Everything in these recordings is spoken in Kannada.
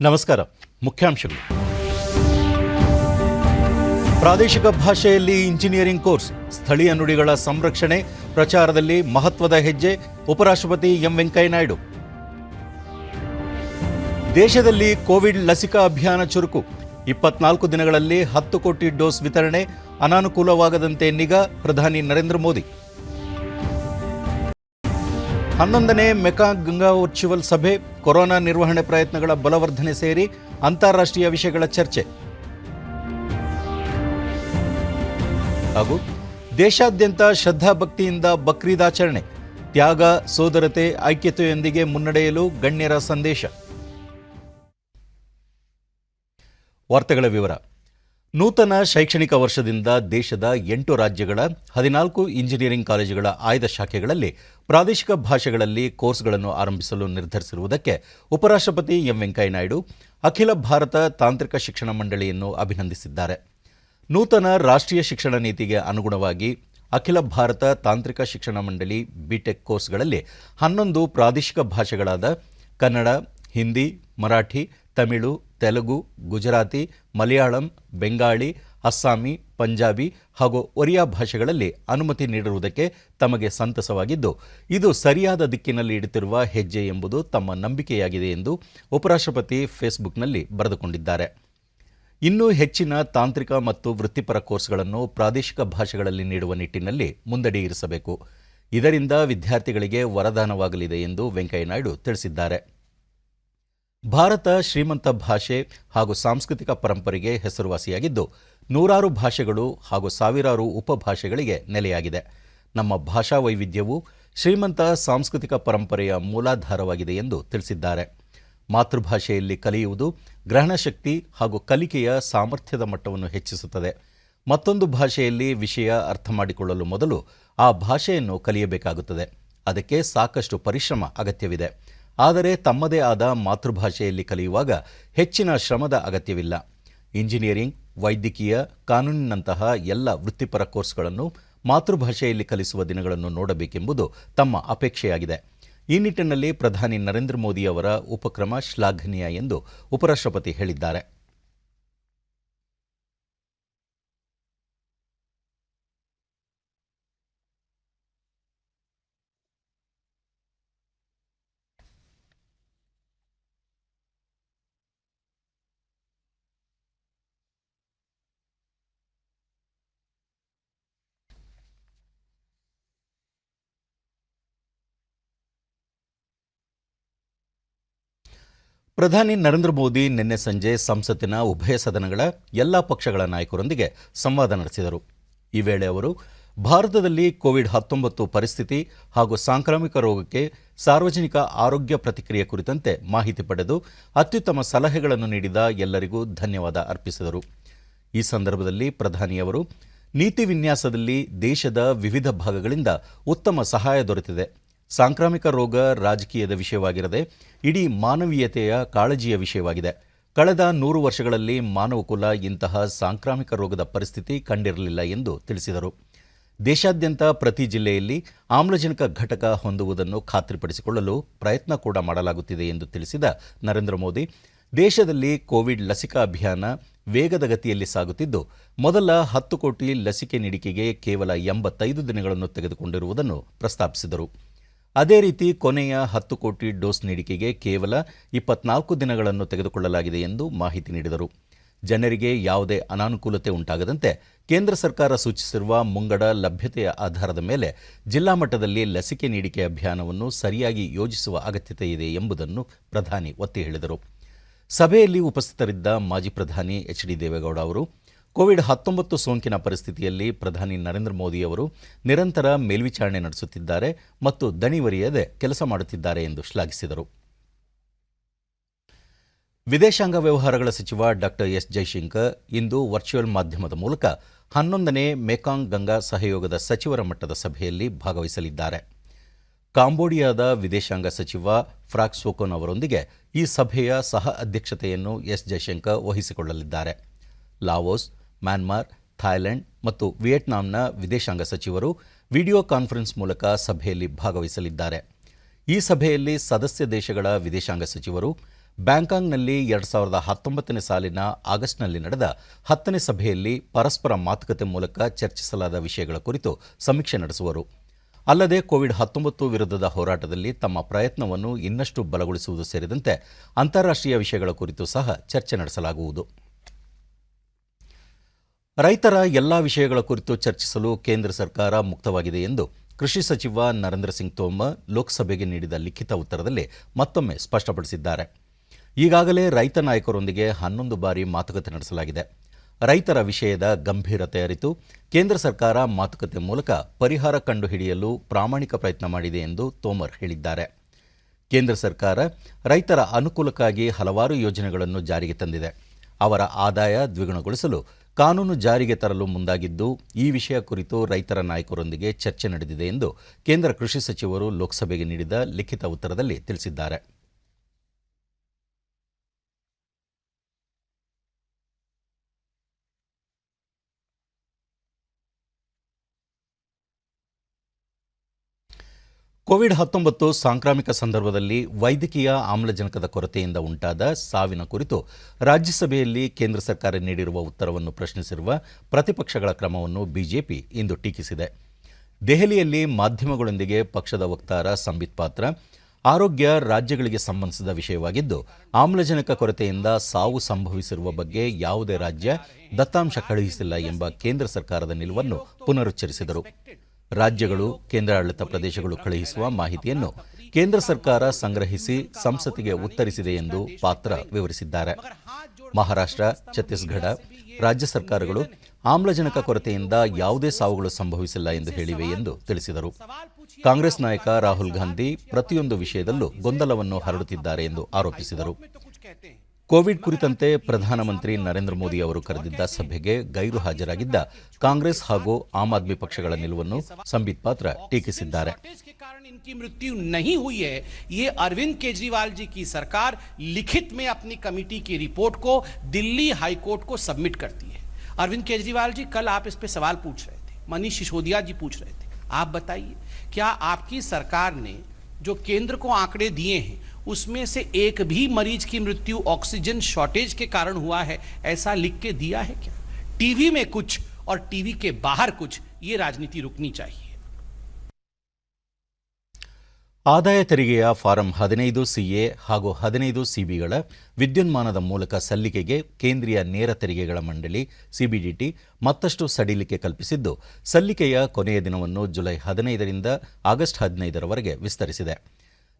ನಮಸ್ಕಾರ. ಮುಖ್ಯಾಂಶಗಳು. ಪ್ರಾದೇಶಿಕ ಭಾಷೆಯಲ್ಲಿ ಇಂಜಿನಿಯರಿಂಗ್ ಕೋರ್ಸ್, ಸ್ಥಳೀಯ ನುಡಿಗಳ ಸಂರಕ್ಷಣೆ ಪ್ರಚಾರದಲ್ಲಿ ಮಹತ್ವದ ಹೆಜ್ಜೆ. ಉಪರಾಷ್ಟ್ರಪತಿ ಎಂ ವೆಂಕಯ್ಯನಾಯ್ಡು. ದೇಶದಲ್ಲಿ ಕೋವಿಡ್ ಲಸಿಕಾ ಅಭಿಯಾನ ಚುರುಕು. 24 ದಿನಗಳಲ್ಲಿ 10 ಕೋಟಿ ಡೋಸ್ ವಿತರಣೆ. ಅನಾನುಕೂಲವಾಗದಂತೆ ನಿಗಾ. ಪ್ರಧಾನಿ ನರೇಂದ್ರ ಮೋದಿ. 11ನೇ ಮೆಕಾಂಗ್ ಗಂಗಾ ವರ್ಚುವಲ್ ಸಭೆ, ಕೊರೋನಾ ನಿರ್ವಹಣೆ ಪ್ರಯತ್ನಗಳ ಬಲವರ್ಧನೆ ಸೇರಿ ಅಂತಾರಾಷ್ಟ್ರೀಯ ವಿಷಯಗಳ ಚರ್ಚೆ. ಹಾಗೂ ದೇಶಾದ್ಯಂತ ಶ್ರದ್ಧಾಭಕ್ತಿಯಿಂದ ಬಕ್ರೀದ್ ಆಚರಣೆ. ತ್ಯಾಗ, ಸೋದರತೆ, ಐಕ್ಯತೆಯೊಂದಿಗೆ ಮುನ್ನಡೆಯಲು ಗಣ್ಯರ ಸಂದೇಶ. ವಾರ್ತೆಗಳ ವಿವರ. ನೂತನ ಶೈಕ್ಷಣಿಕ ವರ್ಷದಿಂದ ದೇಶದ 8 ರಾಜ್ಯಗಳ 14 ಇಂಜಿನಿಯರಿಂಗ್ ಕಾಲೇಜುಗಳ ಆಯ್ದ ಶಾಖೆಗಳಲ್ಲಿ ಪ್ರಾದೇಶಿಕ ಭಾಷೆಗಳಲ್ಲಿ ಕೋರ್ಸ್ಗಳನ್ನು ಆರಂಭಿಸಲು ನಿರ್ಧರಿಸಿರುವುದಕ್ಕೆ ಉಪರಾಷ್ಟ್ರಪತಿ ಎಂ ವೆಂಕಯ್ಯನಾಯ್ಡು ಅಖಿಲ ಭಾರತ ತಾಂತ್ರಿಕ ಶಿಕ್ಷಣ ಮಂಡಳಿಯನ್ನು ಅಭಿನಂದಿಸಿದ್ದಾರೆ. ನೂತನ ರಾಷ್ಟ್ರೀಯ ಶಿಕ್ಷಣ ನೀತಿಗೆ ಅನುಗುಣವಾಗಿ ಅಖಿಲ ಭಾರತ ತಾಂತ್ರಿಕ ಶಿಕ್ಷಣ ಮಂಡಳಿ ಬಿಟೆಕ್ ಕೋರ್ಸ್ಗಳಲ್ಲಿ 11 ಪ್ರಾದೇಶಿಕ ಭಾಷೆಗಳಾದ ಕನ್ನಡ, ಹಿಂದಿ, ಮರಾಠಿ, ತಮಿಳು, ತೆಲುಗು, ಗುಜರಾತಿ, ಮಲಯಾಳಂ, ಬೆಂಗಾಳಿ, ಅಸ್ಸಾಮಿ, ಪಂಜಾಬಿ ಹಾಗೂ ಒರಿಯಾ ಭಾಷೆಗಳಲ್ಲಿ ಅನುಮತಿ ನೀಡಿರುವುದಕ್ಕೆ ತಮಗೆ ಸಂತಸವಾಗಿದ್ದು, ಇದು ಸರಿಯಾದ ದಿಕ್ಕಿನಲ್ಲಿ ಇಡುತ್ತಿರುವ ಹೆಜ್ಜೆ ಎಂಬುದು ತಮ್ಮ ನಂಬಿಕೆಯಾಗಿದೆ ಎಂದು ಉಪರಾಷ್ಟ್ರಪತಿ ಫೇಸ್ಬುಕ್ನಲ್ಲಿ ಬರೆದುಕೊಂಡಿದ್ದಾರೆ. ಇನ್ನೂ ಹೆಚ್ಚಿನ ತಾಂತ್ರಿಕ ಮತ್ತು ವೃತ್ತಿಪರ ಕೋರ್ಸ್ಗಳನ್ನು ಪ್ರಾದೇಶಿಕ ಭಾಷೆಗಳಲ್ಲಿ ನೀಡುವ ನಿಟ್ಟಿನಲ್ಲಿ ಮುಂದಡಿಯಿರಿಸಬೇಕು. ಇದರಿಂದ ವಿದ್ಯಾರ್ಥಿಗಳಿಗೆ ವರದಾನವಾಗಲಿದೆ ಎಂದು ವೆಂಕಯ್ಯನಾಯ್ಡು ತಿಳಿಸಿದ್ದಾರೆ. ಭಾರತ ಶ್ರೀಮಂತ ಭಾಷೆ ಹಾಗೂ ಸಾಂಸ್ಕೃತಿಕ ಪರಂಪರೆಗೆ ಹೆಸರುವಾಸಿಯಾಗಿದ್ದು, ನೂರಾರು ಭಾಷೆಗಳು ಹಾಗೂ ಸಾವಿರಾರು ಉಪಭಾಷೆಗಳಿಗೆ ನೆಲೆಯಾಗಿದೆ. ನಮ್ಮ ಭಾಷಾ ವೈವಿಧ್ಯವು ಶ್ರೀಮಂತ ಸಾಂಸ್ಕೃತಿಕ ಪರಂಪರೆಯ ಮೂಲಾಧಾರವಾಗಿದೆ ಎಂದು ತಿಳಿಸಿದ್ದಾರೆ. ಮಾತೃಭಾಷೆಯಲ್ಲಿ ಕಲಿಯುವುದು ಗ್ರಹಣಶಕ್ತಿ ಹಾಗೂ ಕಲಿಕೆಯ ಸಾಮರ್ಥ್ಯದ ಮಟ್ಟವನ್ನು ಹೆಚ್ಚಿಸುತ್ತದೆ. ಮತ್ತೊಂದು ಭಾಷೆಯಲ್ಲಿ ವಿಷಯ ಅರ್ಥ ಮಾಡಿಕೊಳ್ಳಲು ಮೊದಲು ಆ ಭಾಷೆಯನ್ನು ಕಲಿಯಬೇಕಾಗುತ್ತದೆ. ಅದಕ್ಕೆ ಸಾಕಷ್ಟು ಪರಿಶ್ರಮ ಅಗತ್ಯವಿದೆ. ಆದರೆ ತಮ್ಮದೇ ಆದ ಮಾತೃಭಾಷೆಯಲ್ಲಿ ಕಲಿಯುವಾಗ ಹೆಚ್ಚಿನ ಶ್ರಮದ ಅಗತ್ಯವಿಲ್ಲ. ಇಂಜಿನಿಯರಿಂಗ್, ವೈದ್ಯಕೀಯ, ಕಾನೂನಿನಂತಹ ಎಲ್ಲ ವೃತ್ತಿಪರ ಕೋರ್ಸ್ಗಳನ್ನು ಮಾತೃಭಾಷೆಯಲ್ಲಿ ಕಲಿಸುವ ದಿನಗಳನ್ನು ನೋಡಬೇಕೆಂಬುದು ತಮ್ಮ ಅಪೇಕ್ಷೆಯಾಗಿದೆ. ಈ ನಿಟ್ಟಿನಲ್ಲಿ ಪ್ರಧಾನಿ ನರೇಂದ್ರ ಮೋದಿ ಅವರ ಉಪಕ್ರಮ ಶ್ಲಾಘನೀಯ ಎಂದು ಉಪರಾಷ್ಟ್ರಪತಿ ಹೇಳಿದ್ದಾರೆ. ಪ್ರಧಾನಿ ನರೇಂದ್ರ ಮೋದಿ ನಿನ್ನೆ ಸಂಜೆ ಸಂಸತ್ತಿನ ಉಭಯ ಸದನಗಳ ಎಲ್ಲ ಪಕ್ಷಗಳ ನಾಯಕರೊಂದಿಗೆ ಸಂವಾದ ನಡೆಸಿದರು. ಈ ವೇಳೆ ಅವರು ಭಾರತದಲ್ಲಿ ಕೋವಿಡ್-19 ಪರಿಸ್ಥಿತಿ ಹಾಗೂ ಸಾಂಕ್ರಾಮಿಕ ರೋಗಕ್ಕೆ ಸಾರ್ವಜನಿಕ ಆರೋಗ್ಯ ಪ್ರತಿಕ್ರಿಯೆ ಕುರಿತಂತೆ ಮಾಹಿತಿ ಪಡೆದು ಅತ್ಯುತ್ತಮ ಸಲಹೆಗಳನ್ನು ನೀಡಿದ ಎಲ್ಲರಿಗೂ ಧನ್ಯವಾದ ಅರ್ಪಿಸಿದರು. ಈ ಸಂದರ್ಭದಲ್ಲಿ ಪ್ರಧಾನಿಯವರು ನೀತಿ ವಿನ್ಯಾಸದಲ್ಲಿ ದೇಶದ ವಿವಿಧ ಭಾಗಗಳಿಂದ ಉತ್ತಮ ಸಹಾಯ ದೊರೆತಿದೆ. ಸಾಂಕ್ರಾಮಿಕ ರೋಗ ರಾಜಕೀಯದ ವಿಷಯವಾಗಿರದೆ ಇಡೀ ಮಾನವೀಯತೆಯ ಕಾಳಜಿಯ ವಿಷಯವಾಗಿದೆ. ಕಳೆದ 100 ವರ್ಷಗಳಲ್ಲಿ ಮಾನವಕುಲ ಇಂತಹ ಸಾಂಕ್ರಾಮಿಕ ರೋಗದ ಪರಿಸ್ಥಿತಿ ಕಂಡಿರಲಿಲ್ಲ ಎಂದು ತಿಳಿಸಿದರು. ದೇಶಾದ್ಯಂತ ಪ್ರತಿ ಜಿಲ್ಲೆಯಲ್ಲಿ ಆಮ್ಲಜನಕ ಘಟಕ ಹೊಂದುವುದನ್ನು ಖಾತ್ರಿಪಡಿಸಿಕೊಳ್ಳಲು ಪ್ರಯತ್ನ ಕೂಡ ಮಾಡಲಾಗುತ್ತಿದೆ ಎಂದು ತಿಳಿಸಿದ ನರೇಂದ್ರ ಮೋದಿ, ದೇಶದಲ್ಲಿ ಕೋವಿಡ್ ಲಸಿಕಾ ಅಭಿಯಾನ ವೇಗದ ಗತಿಯಲ್ಲಿ ಸಾಗುತ್ತಿದ್ದು, ಮೊದಲ 10 ಕೋಟಿ ಲಸಿಕೆ ನೀಡಿಕೆಗೆ ಕೇವಲ 85 ದಿನಗಳನ್ನು ತೆಗೆದುಕೊಂಡಿರುವುದನ್ನು ಪ್ರಸ್ತಾಪಿಸಿದರು. ಅದೇ ರೀತಿ ಕೊನೆಯ 10 ಕೋಟಿ ಡೋಸ್ ನೀಡಿಕೆಗೆ ಕೇವಲ 24 ದಿನಗಳನ್ನು ತೆಗೆದುಕೊಳ್ಳಲಾಗಿದೆ ಎಂದು ಮಾಹಿತಿ ನೀಡಿದರು. ಜನರಿಗೆ ಯಾವುದೇ ಅನಾನುಕೂಲತೆ ಉಂಟಾಗದಂತೆ ಕೇಂದ್ರ ಸರ್ಕಾರ ಸೂಚಿಸಿರುವ ಮುಂಗಡ ಲಭ್ಯತೆಯ ಆಧಾರದ ಮೇಲೆ ಜಿಲ್ಲಾ ಮಟ್ಟದಲ್ಲಿ ಲಸಿಕೆ ನೀಡಿಕೆ ಅಭಿಯಾನವನ್ನು ಸರಿಯಾಗಿ ಯೋಜಿಸುವ ಅಗತ್ಯತೆ ಇದೆ ಎಂಬುದನ್ನು ಪ್ರಧಾನಿ ಒತ್ತಿ ಹೇಳಿದರು. ಸಭೆಯಲ್ಲಿ ಉಪಸ್ಥಿತರಿದ್ದ ಮಾಜಿ ಪ್ರಧಾನಿ ಎಚ್ ಡಿ ದೇವೇಗೌಡ ಅವರು ಕೋವಿಡ್-19 ಸೋಂಕಿನ ಪರಿಸ್ಥಿತಿಯಲ್ಲಿ ಪ್ರಧಾನಿ ನರೇಂದ್ರ ಮೋದಿ ಅವರು ನಿರಂತರ ಮೇಲ್ವಿಚಾರಣೆ ನಡೆಸುತ್ತಿದ್ದಾರೆ ಮತ್ತು ದಣಿವರಿಯದೆ ಕೆಲಸ ಮಾಡುತ್ತಿದ್ದಾರೆ ಎಂದು ಶ್ಲಾಘಿಸಿದರು. ವಿದೇಶಾಂಗ ವ್ಯವಹಾರಗಳ ಸಚಿವ ಡಾ ಎಸ್ ಜೈಶಂಕರ್ ಇಂದು ವರ್ಚುವಲ್ ಮಾಧ್ಯಮದ ಮೂಲಕ 11ನೇ ಮೆಕಾಂಗ್ ಗಂಗಾ ಸಹಯೋಗದ ಸಚಿವರ ಮಟ್ಟದ ಸಭೆಯಲ್ಲಿ ಭಾಗವಹಿಸಲಿದ್ದಾರೆ. ಕಾಂಬೋಡಿಯಾದ ವಿದೇಶಾಂಗ ಸಚಿವ ಫ್ರಾಕ್ ಸೋಕೋನ್ ಅವರೊಂದಿಗೆ ಈ ಸಭೆಯ ಸಹ ಅಧ್ಯಕ್ಷತೆಯನ್ನು ಎಸ್ ಜೈಶಂಕರ್ ವಹಿಸಿಕೊಳ್ಳಲಿದ್ದಾರೆ. ಲಾವೋಸ್, ಮ್ಯಾನ್ಮಾರ್, ಥಾಯ್ಲೆಂಡ್ ಮತ್ತು ವಿಯೆಟ್ನಾಂನ ವಿದೇಶಾಂಗ ಸಚಿವರು ವಿಡಿಯೋ ಕಾನ್ಫರೆನ್ಸ್ ಮೂಲಕ ಸಭೆಯಲ್ಲಿ ಭಾಗವಹಿಸಲಿದ್ದಾರೆ. ಈ ಸಭೆಯಲ್ಲಿ ಸದಸ್ಯ ದೇಶಗಳ ವಿದೇಶಾಂಗ ಸಚಿವರು, ಬ್ಯಾಂಕಾಕ್ನಲ್ಲಿ 2019ನೇ ಸಾಲಿನ ಆಗಸ್ಟ್ನಲ್ಲಿ ನಡೆದ 10ನೇ ಸಭೆಯಲ್ಲಿ ಪರಸ್ಪರ ಮಾತುಕತೆ ಮೂಲಕ ಚರ್ಚಿಸಲಾದ ವಿಷಯಗಳ ಕುರಿತು ಸಮೀಕ್ಷೆ ನಡೆಸುವರು. ಅಲ್ಲದೆ ಕೋವಿಡ್-19 ವಿರುದ್ಧದ ಹೋರಾಟದಲ್ಲಿ ತಮ್ಮ ಪ್ರಯತ್ನವನ್ನು ಇನ್ನಷ್ಟು ಬಲಗೊಳಿಸುವುದು ಸೇರಿದಂತೆ ಅಂತಾರಾಷ್ಟ್ರೀಯ ವಿಷಯಗಳ ಕುರಿತು ಸಹ ಚರ್ಚೆ ನಡೆಸಲಾಗುವುದು. ರೈತರ ಎಲ್ಲಾ ವಿಷಯಗಳ ಕುರಿತು ಚರ್ಚಿಸಲು ಕೇಂದ್ರ ಸರ್ಕಾರ ಮುಕ್ತವಾಗಿದೆ ಎಂದು ಕೃಷಿ ಸಚಿವ ನರೇಂದ್ರ ಸಿಂಗ್ ತೋಮರ್ ಲೋಕಸಭೆಗೆ ನೀಡಿದ ಲಿಖಿತ ಉತ್ತರದಲ್ಲಿ ಮತ್ತೊಮ್ಮೆ ಸ್ಪಷ್ಟಪಡಿಸಿದ್ದಾರೆ. ಈಗಾಗಲೇ ರೈತ ನಾಯಕರೊಂದಿಗೆ 11 ಬಾರಿ ಮಾತುಕತೆ ನಡೆಸಲಾಗಿದೆ. ರೈತರ ವಿಷಯದ ಗಂಭೀರತೆ ಅರಿತು ಕೇಂದ್ರ ಸರ್ಕಾರ ಮಾತುಕತೆ ಮೂಲಕ ಪರಿಹಾರ ಕಂಡುಹಿಡಿಯಲು ಪ್ರಾಮಾಣಿಕ ಪ್ರಯತ್ನ ಮಾಡಿದೆ ಎಂದು ತೋಮರ್ ಹೇಳಿದ್ದಾರೆ. ಕೇಂದ್ರ ಸರ್ಕಾರ ರೈತರ ಅನುಕೂಲಕ್ಕಾಗಿ ಹಲವಾರು ಯೋಜನೆಗಳನ್ನು ಜಾರಿಗೆ ತಂದಿದೆ. ಅವರ ಆದಾಯ ದ್ವಿಗುಣಗೊಳಿಸಲು ಕಾನೂನು ಜಾರಿಗೆ ತರಲು ಮುಂದಾಗಿದ್ದು, ಈ ವಿಷಯ ಕುರಿತು ರೈತರ ನಾಯಕರೊಂದಿಗೆ ಚರ್ಚೆ ನಡೆದಿದೆ ಎಂದು ಕೇಂದ್ರ ಕೃಷಿ ಸಚಿವರು ಲೋಕಸಭೆಗೆ ನೀಡಿದ ಲಿಖಿತ ಉತ್ತರದಲ್ಲಿ ತಿಳಿಸಿದ್ದಾರೆ. ಕೋವಿಡ್-19 ಸಾಂಕ್ರಾಮಿಕ ಸಂದರ್ಭದಲ್ಲಿ ವೈದ್ಯಕೀಯ ಆಮ್ಲಜನಕದ ಕೊರತೆಯಿಂದ ಉಂಟಾದ ಸಾವಿನ ಕುರಿತು ರಾಜ್ಯಸಭೆಯಲ್ಲಿ ಕೇಂದ್ರ ಸರ್ಕಾರ ನೀಡಿರುವ ಉತ್ತರವನ್ನು ಪ್ರಶ್ನಿಸಿರುವ ಪ್ರತಿಪಕ್ಷಗಳ ಕ್ರಮವನ್ನು ಬಿಜೆಪಿ ಇಂದು ಟೀಕಿಸಿದೆ. ದೆಹಲಿಯಲ್ಲಿ ಮಾಧ್ಯಮಗಳೊಂದಿಗೆ ಪಕ್ಷದ ವಕ್ತಾರ ಸಂಬಿತ್ ಪಾತ್ರ, ಆರೋಗ್ಯ ರಾಜ್ಯಗಳಿಗೆ ಸಂಬಂಧಿಸಿದ ವಿಷಯವಾಗಿದ್ದು, ಆಮ್ಲಜನಕ ಕೊರತೆಯಿಂದ ಸಾವು ಸಂಭವಿಸಿರುವ ಬಗ್ಗೆ ಯಾವುದೇ ರಾಜ್ಯ ದತ್ತಾಂಶ ಕಳುಹಿಸಿಲ್ಲ ಎಂಬ ಕೇಂದ್ರ ಸರ್ಕಾರದ ನಿಲುವನ್ನು ಪುನರುಚ್ಚರಿಸಿದರು. ರಾಜ್ಯಗಳು, ಕೇಂದ್ರಾಡಳಿತ ಪ್ರದೇಶಗಳು ಕಳುಹಿಸುವ ಮಾಹಿತಿಯನ್ನು ಕೇಂದ್ರ ಸರ್ಕಾರ ಸಂಗ್ರಹಿಸಿ ಸಂಸತ್ತಿಗೆ ಉತ್ತರಿಸಿದೆ ಎಂದು ಪಾತ್ರ ವಿವರಿಸಿದ್ದಾರೆ. ಮಹಾರಾಷ್ಟ್ರ, ಛತ್ತೀಸ್ಗಢ ರಾಜ್ಯ ಸರ್ಕಾರಗಳು ಆಮ್ಲಜನಕ ಕೊರತೆಯಿಂದ ಯಾವುದೇ ಸಾವುಗಳು ಸಂಭವಿಸಿಲ್ಲ ಎಂದು ಹೇಳಿವೆ ಎಂದು ತಿಳಿಸಿದರು. ಕಾಂಗ್ರೆಸ್ ನಾಯಕ ರಾಹುಲ್ ಗಾಂಧಿ ಪ್ರತಿಯೊಂದು ವಿಷಯದಲ್ಲೂ ಗೊಂದಲವನ್ನು ಹರಡುತ್ತಿದ್ದಾರೆ ಎಂದು ಆರೋಪಿಸಿದರು. ಕೋವಿಡ್ ಕುರಿತಂತೆ ಪ್ರಧಾನಮಂತ್ರಿ ನರೇಂದ್ರ ಮೋದಿ ಅವರು ಕರೆದಿದ್ದ ಸಭೆಗೆ ಗೈರು ಹಾಜರಾಗಿದ್ದ ಕಾಂಗ್ರೆಸ್ ಹಾಗೂ ಆಮ್ ಆದ್ಮಿ ಪಕ್ಷಗಳ ನಿಲುವನ್ನು ಸಂಬಿತ್ ಪಾತ್ರ ಟೀಕಿಸಿದ್ದಾರೆ. मृत्यु नहीं हुई है, ये अरविंद केजरीवाल जी की सरकार लिखित में अपनी कमेटी की रिपोर्ट को दिल्ली हाईकोर्ट को सबमिट करती है. अरविंद केजरीवाल जी, कल आप इस पे सवाल पूछ रहे थे, मनीष सिसोदिया जी पूछ रहे थे. आप बताइए, क्या आपकी सरकार ने जो केंद्र को आंकड़े दिए हैं उसमें से एक भी मरीज की मृत्यु ऑक्सीजन शॉर्टेज के कारण हुआ है, ऐसा लिख के दिया है क्या? टीवी में कुछ और टीवी के बाहर कुछ, ये राजनीति रुकनी चाहिए. ಆದಾಯ ತೆರಿಗೆಯ ಫಾರಂ 15 ಸಿಎ ಹಾಗೂ 15 ಸಿಬಿಗಳ ವಿದ್ಯುನ್ಮಾನದ ಮೂಲಕ ಸಲ್ಲಿಕೆಗೆ ಕೇಂದ್ರೀಯ ನೇರ ತೆರಿಗೆಗಳ ಮಂಡಳಿ ಸಿಬಿಡಿಟಿ ಮತ್ತಷ್ಟು ಸಡಿಲಿಕೆ ಕಲ್ಪಿಸಿದ್ದು, ಸಲ್ಲಿಕೆಯ ಕೊನೆಯ ದಿನವನ್ನು ಜುಲೈ 15ರಿಂದ ಆಗಸ್ಟ್ 15ರವರೆಗೆ ವಿಸ್ತರಿಸಿದೆ.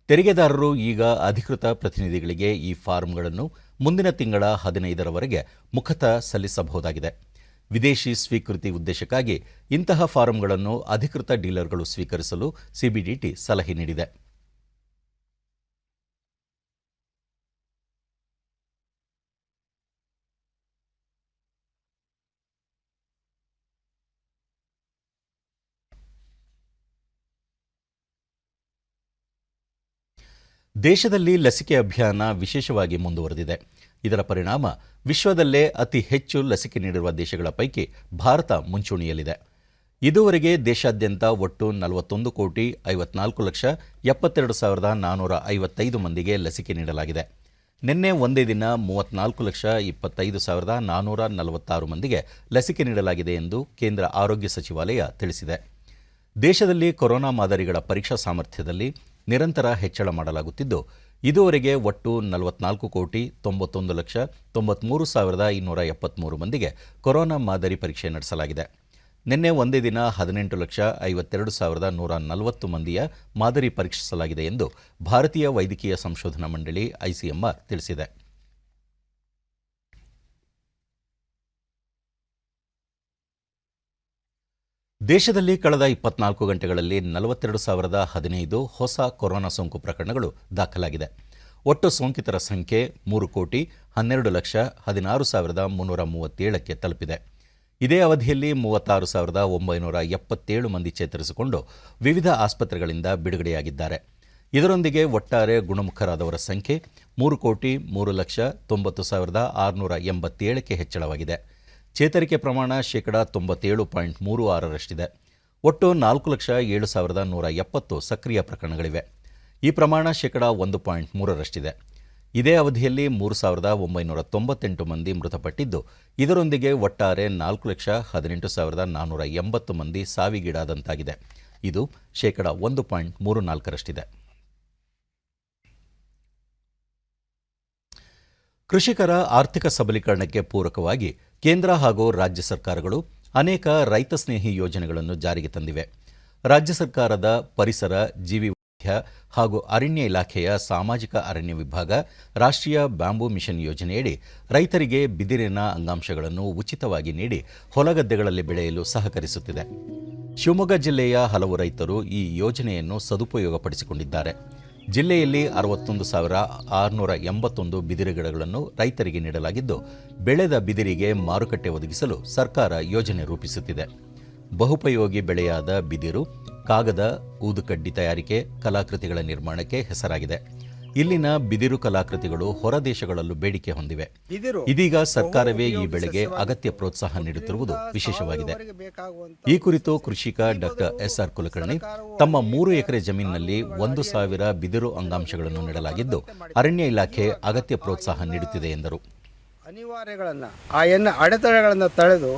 ತೆರಿಗೆದಾರರು ಈಗ ಅಧಿಕೃತ ಪ್ರತಿನಿಧಿಗಳಿಗೆ ಈ ಫಾರಂಗಳನ್ನು ಮುಂದಿನ ತಿಂಗಳ 15ರವರೆಗೆ ಮುಖತಃ ಸಲ್ಲಿಸಬಹುದಾಗಿದೆ. ವಿದೇಶಿ ಸ್ವೀಕೃತಿ ಉದ್ದೇಶಕ್ಕಾಗಿ ಇಂತಹ ಫಾರಂಗಳನ್ನು ಅಧಿಕೃತ ಡೀಲರ್ಗಳು ಸ್ವೀಕರಿಸಲು ಸಿಬಿಡಿಟಿ ಸಲಹೆ ನೀಡಿದೆ. ದೇಶದಲ್ಲಿ ಲಸಿಕೆ ಅಭಿಯಾನ ವಿಶೇಷವಾಗಿ ಮುಂದುವರೆದಿದೆ. ಇದರ ಪರಿಣಾಮ ವಿಶ್ವದಲ್ಲೇ ಅತಿ ಹೆಚ್ಚು ಲಸಿಕೆ ನೀಡಿರುವ ದೇಶಗಳ ಪೈಕಿ ಭಾರತ ಮುಂಚೂಣಿಯಲ್ಲಿದೆ. ಇದುವರೆಗೆ ದೇಶಾದ್ಯಂತ ಒಟ್ಟು 41,74,72,455 ಮಂದಿಗೆ ಲಸಿಕೆ ನೀಡಲಾಗಿದೆ. ನಿನ್ನೆ ಒಂದೇ ದಿನ 34,25,446 ಮಂದಿಗೆ ಲಸಿಕೆ ನೀಡಲಾಗಿದೆ ಎಂದು ಕೇಂದ್ರ ಆರೋಗ್ಯ ಸಚಿವಾಲಯ ತಿಳಿಸಿದೆ. ದೇಶದಲ್ಲಿ ಕೊರೋನಾ ಮಾದರಿಗಳ ಪರೀಕ್ಷಾ ಸಾಮರ್ಥ್ಯದಲ್ಲಿ ನಿರಂತರ ಹೆಚ್ಚಳ ಮಾಡಲಾಗುತ್ತಿದ್ದು, ಇದುವರೆಗೆ ಒಟ್ಟು 44,91,93,273 ಮಂದಿಗೆ ಕೊರೋನಾ ಮಾದರಿ ಪರೀಕ್ಷೆ ನಡೆಸಲಾಗಿದೆ. ನಿನ್ನೆ ಒಂದೇ ದಿನ 18,52,140 ಮಂದಿಯ ಮಾದರಿ ಪರೀಕ್ಷಿಸಲಾಗಿದೆ ಎಂದು ಭಾರತೀಯ ವೈದ್ಯಕೀಯ ಸಂಶೋಧನಾ ಮಂಡಳಿ ಐಸಿಎಂಆರ್ ತಿಳಿಸಿದೆ. ದೇಶದಲ್ಲಿ ಕಳೆದ 24 ಗಂಟೆಗಳಲ್ಲಿ 42,015 ಹೊಸ ಕೊರೋನಾ ಸೋಂಕು ಪ್ರಕರಣಗಳು ದಾಖಲಾಗಿದೆ. ಒಟ್ಟು ಸೋಂಕಿತರ ಸಂಖ್ಯೆ 3,12,16,337ಕ್ಕೆ ತಲುಪಿದೆ. ಇದೇ ಅವಧಿಯಲ್ಲಿ 36,977 ಮಂದಿ ಚೇತರಿಸಿಕೊಂಡು ವಿವಿಧ ಆಸ್ಪತ್ರೆಗಳಿಂದ ಬಿಡುಗಡೆಯಾಗಿದ್ದಾರೆ. ಇದರೊಂದಿಗೆ ಒಟ್ಟಾರೆ ಗುಣಮುಖರಾದವರ ಸಂಖ್ಯೆ 3,90,90,687ಕ್ಕೆ ಹೆಚ್ಚಳವಾಗಿದೆ. ಚೇತರಿಕೆ ಪ್ರಮಾಣ 97.36%. ಒಟ್ಟು 4,07,170 ಸಕ್ರಿಯ ಪ್ರಕರಣಗಳಿವೆ. ಈ ಪ್ರಮಾಣ 1.3%. ಇದೇ ಅವಧಿಯಲ್ಲಿ 3,998 ಮಂದಿ ಮೃತಪಟ್ಟಿದ್ದು, ಇದರೊಂದಿಗೆ ಒಟ್ಟಾರೆ 4,18,480 ಮಂದಿ ಸಾವಿಗೀಡಾದಂತಾಗಿದೆ. ಇದು ಶೇಕಡ 1.34ರಷ್ಟಿದೆ. ಕೃಷಿಕರ ಆರ್ಥಿಕ ಸಬಲೀಕರಣಕ್ಕೆ ಪೂರಕವಾಗಿ ಕೇಂದ್ರ ಹಾಗೂ ರಾಜ್ಯ ಸರ್ಕಾರಗಳು ಅನೇಕ ರೈತ ಸ್ನೇಹಿ ಯೋಜನೆಗಳನ್ನು ಜಾರಿಗೆ ತಂದಿವೆ. ರಾಜ್ಯ ಸರ್ಕಾರದ ಪರಿಸರ, ಜೀವಿ ವೈವಿಧ್ಯ ಹಾಗೂ ಅರಣ್ಯ ಇಲಾಖೆಯ ಸಾಮಾಜಿಕ ಅರಣ್ಯ ವಿಭಾಗ ರಾಷ್ಟ್ರೀಯ ಬ್ಯಾಂಬೂ ಮಿಷನ್ ಯೋಜನೆಯಡಿ ರೈತರಿಗೆ ಬಿದಿರಿನ ಅಂಗಾಂಶಗಳನ್ನು ಉಚಿತವಾಗಿ ನೀಡಿ ಹೊಲಗದ್ದೆಗಳಲ್ಲಿ ಬೆಳೆಯಲು ಸಹಕರಿಸುತ್ತಿದೆ. ಶಿವಮೊಗ್ಗ ಜಿಲ್ಲೆಯ ಹಲವು ರೈತರು ಈ ಯೋಜನೆಯನ್ನು ಸದುಪಯೋಗಪಡಿಸಿಕೊಂಡಿದ್ದಾರೆ. ಜಿಲ್ಲೆಯಲ್ಲಿ 61,681 ಬಿದಿರು ಗಿಡಗಳನ್ನು ರೈತರಿಗೆ ನೀಡಲಾಗಿದ್ದು, ಬೆಳೆದ ಬಿದಿರಿಗೆ ಮಾರುಕಟ್ಟೆ ಒದಗಿಸಲು ಸರ್ಕಾರ ಯೋಜನೆ ರೂಪಿಸುತ್ತಿದೆ. ಬಹುಪಯೋಗಿ ಬೆಳೆಯಾದ ಬಿದಿರು, ಕಾಗದ, ಊದುಕಡ್ಡಿ ತಯಾರಿಕೆ, ಕಲಾಕೃತಿಗಳ ನಿರ್ಮಾಣಕ್ಕೆ ಹೆಸರಾಗಿದೆ. ಇಲ್ಲಿನ ಬಿದಿರು ಕಲಾಕೃತಿಗಳು ಹೊರ ದೇಶಗಳಲ್ಲೂ ಬೇಡಿಕೆ ಹೊಂದಿವೆ. ಇದೀಗ ಸರ್ಕಾರವೇ ಈ ಬೆಳೆಗೆ ಅಗತ್ಯ ಪ್ರೋತ್ಸಾಹ ನೀಡುತ್ತಿರುವುದು ವಿಶೇಷವಾಗಿದೆ. ಈ ಕುರಿತು ಕೃಷಿಕ ಡಾಕ್ಟರ್ ಎಸ್.ಆರ್. ಕುಲಕರ್ಣಿ ತಮ್ಮ 3 ಎಕರೆ ಜಮೀನಿನಲ್ಲಿ 1,000 ಬಿದಿರು ಅಂಗಾಂಶಗಳನ್ನು ನೀಡಲಾಗಿದ್ದು, ಅರಣ್ಯ ಇಲಾಖೆ ಅಗತ್ಯ ಪ್ರೋತ್ಸಾಹ ನೀಡುತ್ತಿದೆ ಎಂದರು. ಅಡೆತಡೆಗಳನ್ನು ತಡೆದು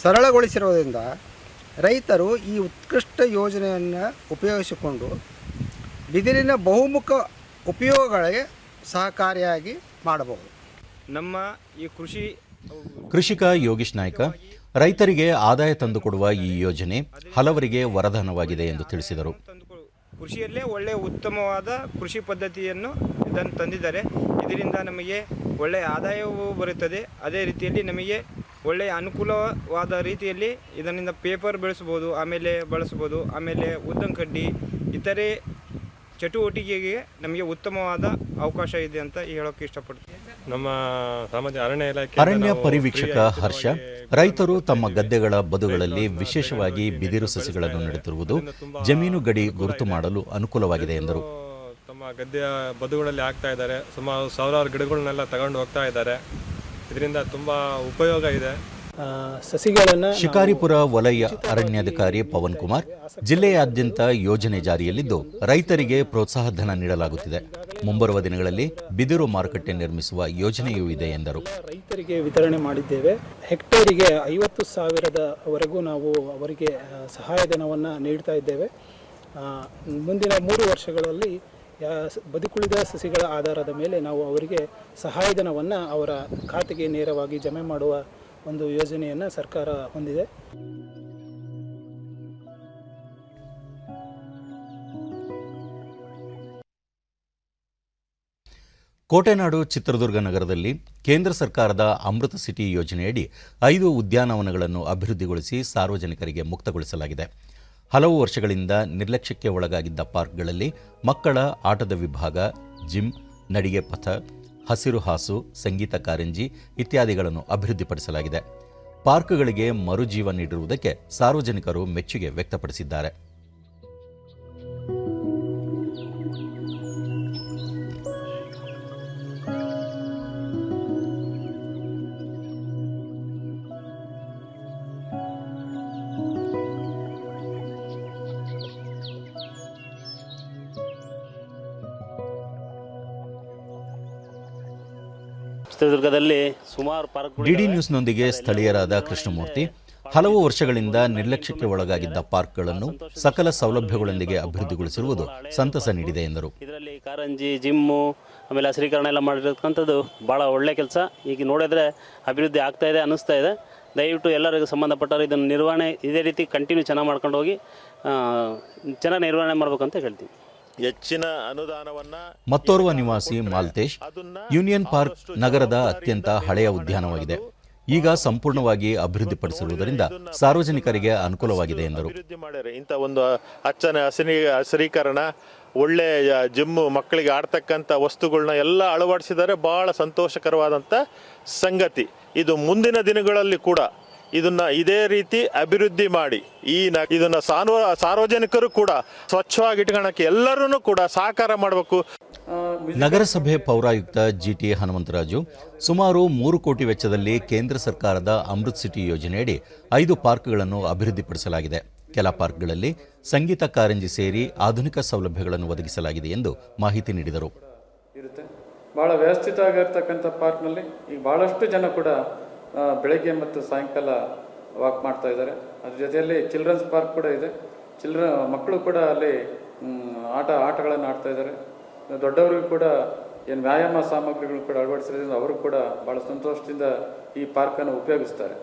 ಸರಳಗೊಳಿಸಿರುವುದರಿಂದ ರೈತರು ಈ ಉತ್ಕೃಷ್ಟ ಯೋಜನೆಯನ್ನು ಉಪಯೋಗಿಸಿಕೊಂಡು ಬಿದಿರಿನ ಬಹುಮುಖ ಉಪಯೋಗಗಳಿಗೆ ಸಹಕಾರಿಯಾಗಿ ಮಾಡಬಹುದು. ನಮ್ಮ ಈ ಕೃಷಿಕ ಯೋಗೀಶ್ ನಾಯ್ಕ ರೈತರಿಗೆ ಆದಾಯ ತಂದುಕೊಡುವ ಈ ಯೋಜನೆ ಹಲವರಿಗೆ ವರದಾನವಾಗಿದೆ ಎಂದು ತಿಳಿಸಿದರು. ಕೃಷಿಯಲ್ಲೇ ಒಳ್ಳೆಯ ಉತ್ತಮವಾದ ಕೃಷಿ ಪದ್ಧತಿಯನ್ನು ಇದನ್ನು ತಂದಿದ್ದಾರೆ. ಇದರಿಂದ ನಮಗೆ ಒಳ್ಳೆಯ ಆದಾಯವೂ ಬರುತ್ತದೆ. ಅದೇ ರೀತಿಯಲ್ಲಿ ನಮಗೆ ಒಳ್ಳೆಯ ಅನುಕೂಲವಾದ ರೀತಿಯಲ್ಲಿ ಇದರಿಂದ ಪೇಪರ್ ಬಳಸ್ಬೋದು. ಆಮೇಲೆ ಉದ್ದಂಕಡ್ಡಿ ಇತರೆ ಚಟುವಟಿಕೆಗೆ ನಮಗೆ ಉತ್ತಮವಾದ ಅವಕಾಶ ಇದೆ ಅಂತ ಹೇಳೋಕೆ ಇಷ್ಟಪಡ್ತೀನಿ. ನಮ್ಮ ಸಾಮಾಜಿಕ ಅರಣ್ಯ ಪರಿವೀಕ್ಷಕ ಹರ್ಷ ರೈತರು ತಮ್ಮ ಗದ್ದೆಗಳ ಬದುಗಳಲ್ಲಿ ವಿಶೇಷವಾಗಿ ಬಿದಿರು ಸಸಿಗಳನ್ನು ನೆಡುತ್ತಿರುವುದು ಜಮೀನು ಗಡಿ ಗುರುತು ಮಾಡಲು ಅನುಕೂಲವಾಗಿದೆ ಎಂದರು. ತಮ್ಮ ಗದ್ದೆಯ ಬದುಗಳಲ್ಲಿ ಹಾಕ್ತಾ ಇದ್ದಾರೆ. ಸುಮಾರು 1,000 ಗಿಡಗಳನ್ನೆಲ್ಲ ತಗೊಂಡು ಹೋಗ್ತಾ ಇದ್ದಾರೆ. ಇದರಿಂದ ತುಂಬಾ ಉಪಯೋಗ ಇದೆ. ಶಿಕಾರಿಪುರ ವಲಯ ಅರಣ್ಯಾಧಿಕಾರಿ ಪವನ್ ಕುಮಾರ್ ಜಿಲ್ಲೆಯಾದ್ಯಂತ ಯೋಜನೆ ಜಾರಿಯಲ್ಲಿದ್ದು, ರೈತರಿಗೆ ಪ್ರೋತ್ಸಾಹ ಧನ ನೀಡಲಾಗುತ್ತಿದೆ. ಮುಂಬರುವ ದಿನಗಳಲ್ಲಿ ಬಿದಿರು ಮಾರುಕಟ್ಟೆ ನಿರ್ಮಿಸುವ ಯೋಜನೆಯೂ ಇದೆ ಎಂದರು. ರೈತರಿಗೆ ವಿತರಣೆ ಮಾಡಿದ್ದೇವೆ. ಹೆಕ್ಟೇರಿಗೆ 50,000ವರೆಗೂ ನಾವು ಅವರಿಗೆ ಸಹಾಯಧನವನ್ನು ನೀಡ್ತಾ ಇದ್ದೇವೆ. ಮುಂದಿನ 3 ವರ್ಷಗಳಲ್ಲಿ ಬದುಕುಳಿದ ಸಸಿಗಳ ಆಧಾರದ ಮೇಲೆ ನಾವು ಅವರಿಗೆ ಸಹಾಯಧನವನ್ನು ಅವರ ಖಾತೆಗೆ ನೇರವಾಗಿ ಜಮೆ ಮಾಡುವ ಒಂದು ಯೋಜನೆಯನ್ನು ಸರ್ಕಾರ ಹೊಂದಿದೆ. ಕೋಟೆನಾಡು ಚಿತ್ರದುರ್ಗ ನಗರದಲ್ಲಿ ಕೇಂದ್ರ ಸರ್ಕಾರದ ಅಮೃತ ಸಿಟಿ ಯೋಜನೆಯಡಿ 5 ಉದ್ಯಾನವನಗಳನ್ನು ಅಭಿವೃದ್ಧಿಗೊಳಿಸಿ ಸಾರ್ವಜನಿಕರಿಗೆ ಮುಕ್ತಗೊಳಿಸಲಾಗಿದೆ. ಹಲವು ವರ್ಷಗಳಿಂದ ನಿರ್ಲಕ್ಷ್ಯಕ್ಕೆ ಒಳಗಾಗಿದ್ದ ಪಾರ್ಕ್ಗಳಲ್ಲಿ ಮಕ್ಕಳ ಆಟದ ವಿಭಾಗ, ಜಿಮ್, ನಡಿಗೆ ಪಥ, ಹಸಿರು ಹಾಸು, ಸಂಗೀತ ಕಾರಂಜಿ ಇತ್ಯಾದಿಗಳನ್ನು ಅಭಿವೃದ್ಧಿಪಡಿಸಲಾಗಿದೆ. ಪಾರ್ಕ್ಗಳಿಗೆ ಮರುಜೀವ ನೀಡಿರುವುದಕ್ಕೆ ಸಾರ್ವಜನಿಕರು ಮೆಚ್ಚುಗೆ ವ್ಯಕ್ತಪಡಿಸಿದ್ದಾರೆ. ಚಿತ್ರದುರ್ಗದಲ್ಲಿ ಸುಮಾರು ಡಿಡಿ ನ್ಯೂಸ್ನೊಂದಿಗೆ ಸ್ಥಳೀಯರಾದ ಕೃಷ್ಣಮೂರ್ತಿ ಹಲವು ವರ್ಷಗಳಿಂದ ನಿರ್ಲಕ್ಷ್ಯಕ್ಕೆ ಒಳಗಾಗಿದ್ದ ಪಾರ್ಕ್ಗಳನ್ನು ಸಕಲ ಸೌಲಭ್ಯಗಳೊಂದಿಗೆ ಅಭಿವೃದ್ಧಿಗೊಳಿಸಿರುವುದು ಸಂತಸ ನೀಡಿದೆ ಎಂದರು. ಇದರಲ್ಲಿ ಕಾರಂಜಿ, ಜಿಮ್ಮು, ಆಮೇಲೆ ಹಸಿರೀಕರಣ ಎಲ್ಲ ಮಾಡಿರ್ತಕ್ಕಂಥದ್ದು ಭಾಳ ಒಳ್ಳೆ ಕೆಲಸ. ಈಗ ನೋಡಿದ್ರೆ ಅಭಿವೃದ್ಧಿ ಆಗ್ತಾ ಇದೆ ಅನ್ನಿಸ್ತಾ ಇದೆ. ದಯವಿಟ್ಟು ಎಲ್ಲರಿಗೂ ಸಂಬಂಧಪಟ್ಟವರು ಇದನ್ನು ನಿರ್ವಹಣೆ ಇದೇ ರೀತಿ ಕಂಟಿನ್ಯೂ ಚೆನ್ನಾಗಿ ಮಾಡ್ಕೊಂಡು ಹೋಗಿ ಚೆನ್ನಾಗಿ ನಿರ್ವಹಣೆ ಮಾಡಬೇಕಂತ ಹೇಳ್ತೀನಿ. ಹೆಚ್ಚಿನ ಅನುದಾನವನ್ನ ಮತ್ತೋರ್ವ ನಿವಾಸಿ ಮಾಲ್ತೇಶ್, ಯೂನಿಯನ್ ಪಾರ್ಕ್ ನಗರದ ಅತ್ಯಂತ ಹಳೆಯ ಉದ್ಯಾನವಾಗಿದೆ. ಈಗ ಸಂಪೂರ್ಣವಾಗಿ ಅಭಿವೃದ್ಧಿಪಡಿಸಿರುವುದರಿಂದ ಸಾರ್ವಜನಿಕರಿಗೆ ಅನುಕೂಲವಾಗಿದೆ ಎಂದರು. ಇಂಥ ಒಂದು ಹಸಿರೀಕರಣ, ಒಳ್ಳೆ ಜಿಮ್ಮು, ಮಕ್ಕಳಿಗೆ ಆಡ್ತಕ್ಕಂಥ ವಸ್ತುಗಳನ್ನ ಎಲ್ಲ ಅಳವಡಿಸಿದರೆ ಬಹಳ ಸಂತೋಷಕರವಾದಂಥ ಸಂಗತಿ. ಇದು ಮುಂದಿನ ದಿನಗಳಲ್ಲಿ ಕೂಡ ಇದನ್ನ ಇದೇ ರೀತಿ ಅಭಿವೃದ್ಧಿ ಮಾಡಿ ಇದನ್ನ ಸಾರ್ವಜನಿಕರು ಕೂಡ ಸ್ವಚ್ಛವಾಗಿ ಇಟ್ಕೊಳ್ಳೋಕೆ ಎಲ್ಲರೂ ಕೂಡ ಸಹಕಾರ ಮಾಡಬೇಕು. ನಗರಸಭೆ ಪೌರಾಯುಕ್ತ ಜಿಟಿ ಹನುಮಂತರಾಜು ಸುಮಾರು 3 ಕೋಟಿ ವೆಚ್ಚದಲ್ಲಿ ಕೇಂದ್ರ ಸರ್ಕಾರದ ಅಮೃತ್ ಸಿಟಿ ಯೋಜನೆಯಡಿ 5 ಪಾರ್ಕ್ಗಳನ್ನು ಅಭಿವೃದ್ಧಿಪಡಿಸಲಾಗಿದೆ. ಕೆಲ ಪಾರ್ಕ್ಗಳಲ್ಲಿ ಸಂಗೀತ ಕಾರಂಜಿ ಸೇರಿ ಆಧುನಿಕ ಸೌಲಭ್ಯಗಳನ್ನು ಒದಗಿಸಲಾಗಿದೆ ಎಂದು ಮಾಹಿತಿ ನೀಡಿದರು. ಭಾಳ ವ್ಯವಸ್ಥಿತವಾಗಿರ್ತಕ್ಕಂಥ ಪಾರ್ಕ್ನಲ್ಲಿ ಈಗ ಭಾಳಷ್ಟು ಜನ ಕೂಡ ಬೆಳಗ್ಗೆ ಮತ್ತು ಸಾಯಂಕಾಲ ವಾಕ್ ಮಾಡ್ತಾ ಇದ್ದಾರೆ. ಅದ್ರ ಜೊತೆಯಲ್ಲಿ ಚಿಲ್ಡ್ರನ್ಸ್ ಪಾರ್ಕ್ ಕೂಡ ಇದೆ. ಮಕ್ಕಳು ಕೂಡ ಅಲ್ಲಿ ಆಟಗಳನ್ನು ಆಡ್ತಾ ಇದ್ದಾರೆ. ದೊಡ್ಡವರಿಗೂ ಕೂಡ ಏನು ವ್ಯಾಯಾಮ ಸಾಮಗ್ರಿಗಳು ಕೂಡ ಅಳವಡಿಸಿರೋದ್ರಿಂದ ಅವರು ಕೂಡ ಭಾಳ ಸಂತೋಷದಿಂದ ಈ ಪಾರ್ಕನ್ನು ಉಪಯೋಗಿಸ್ತಾರೆ.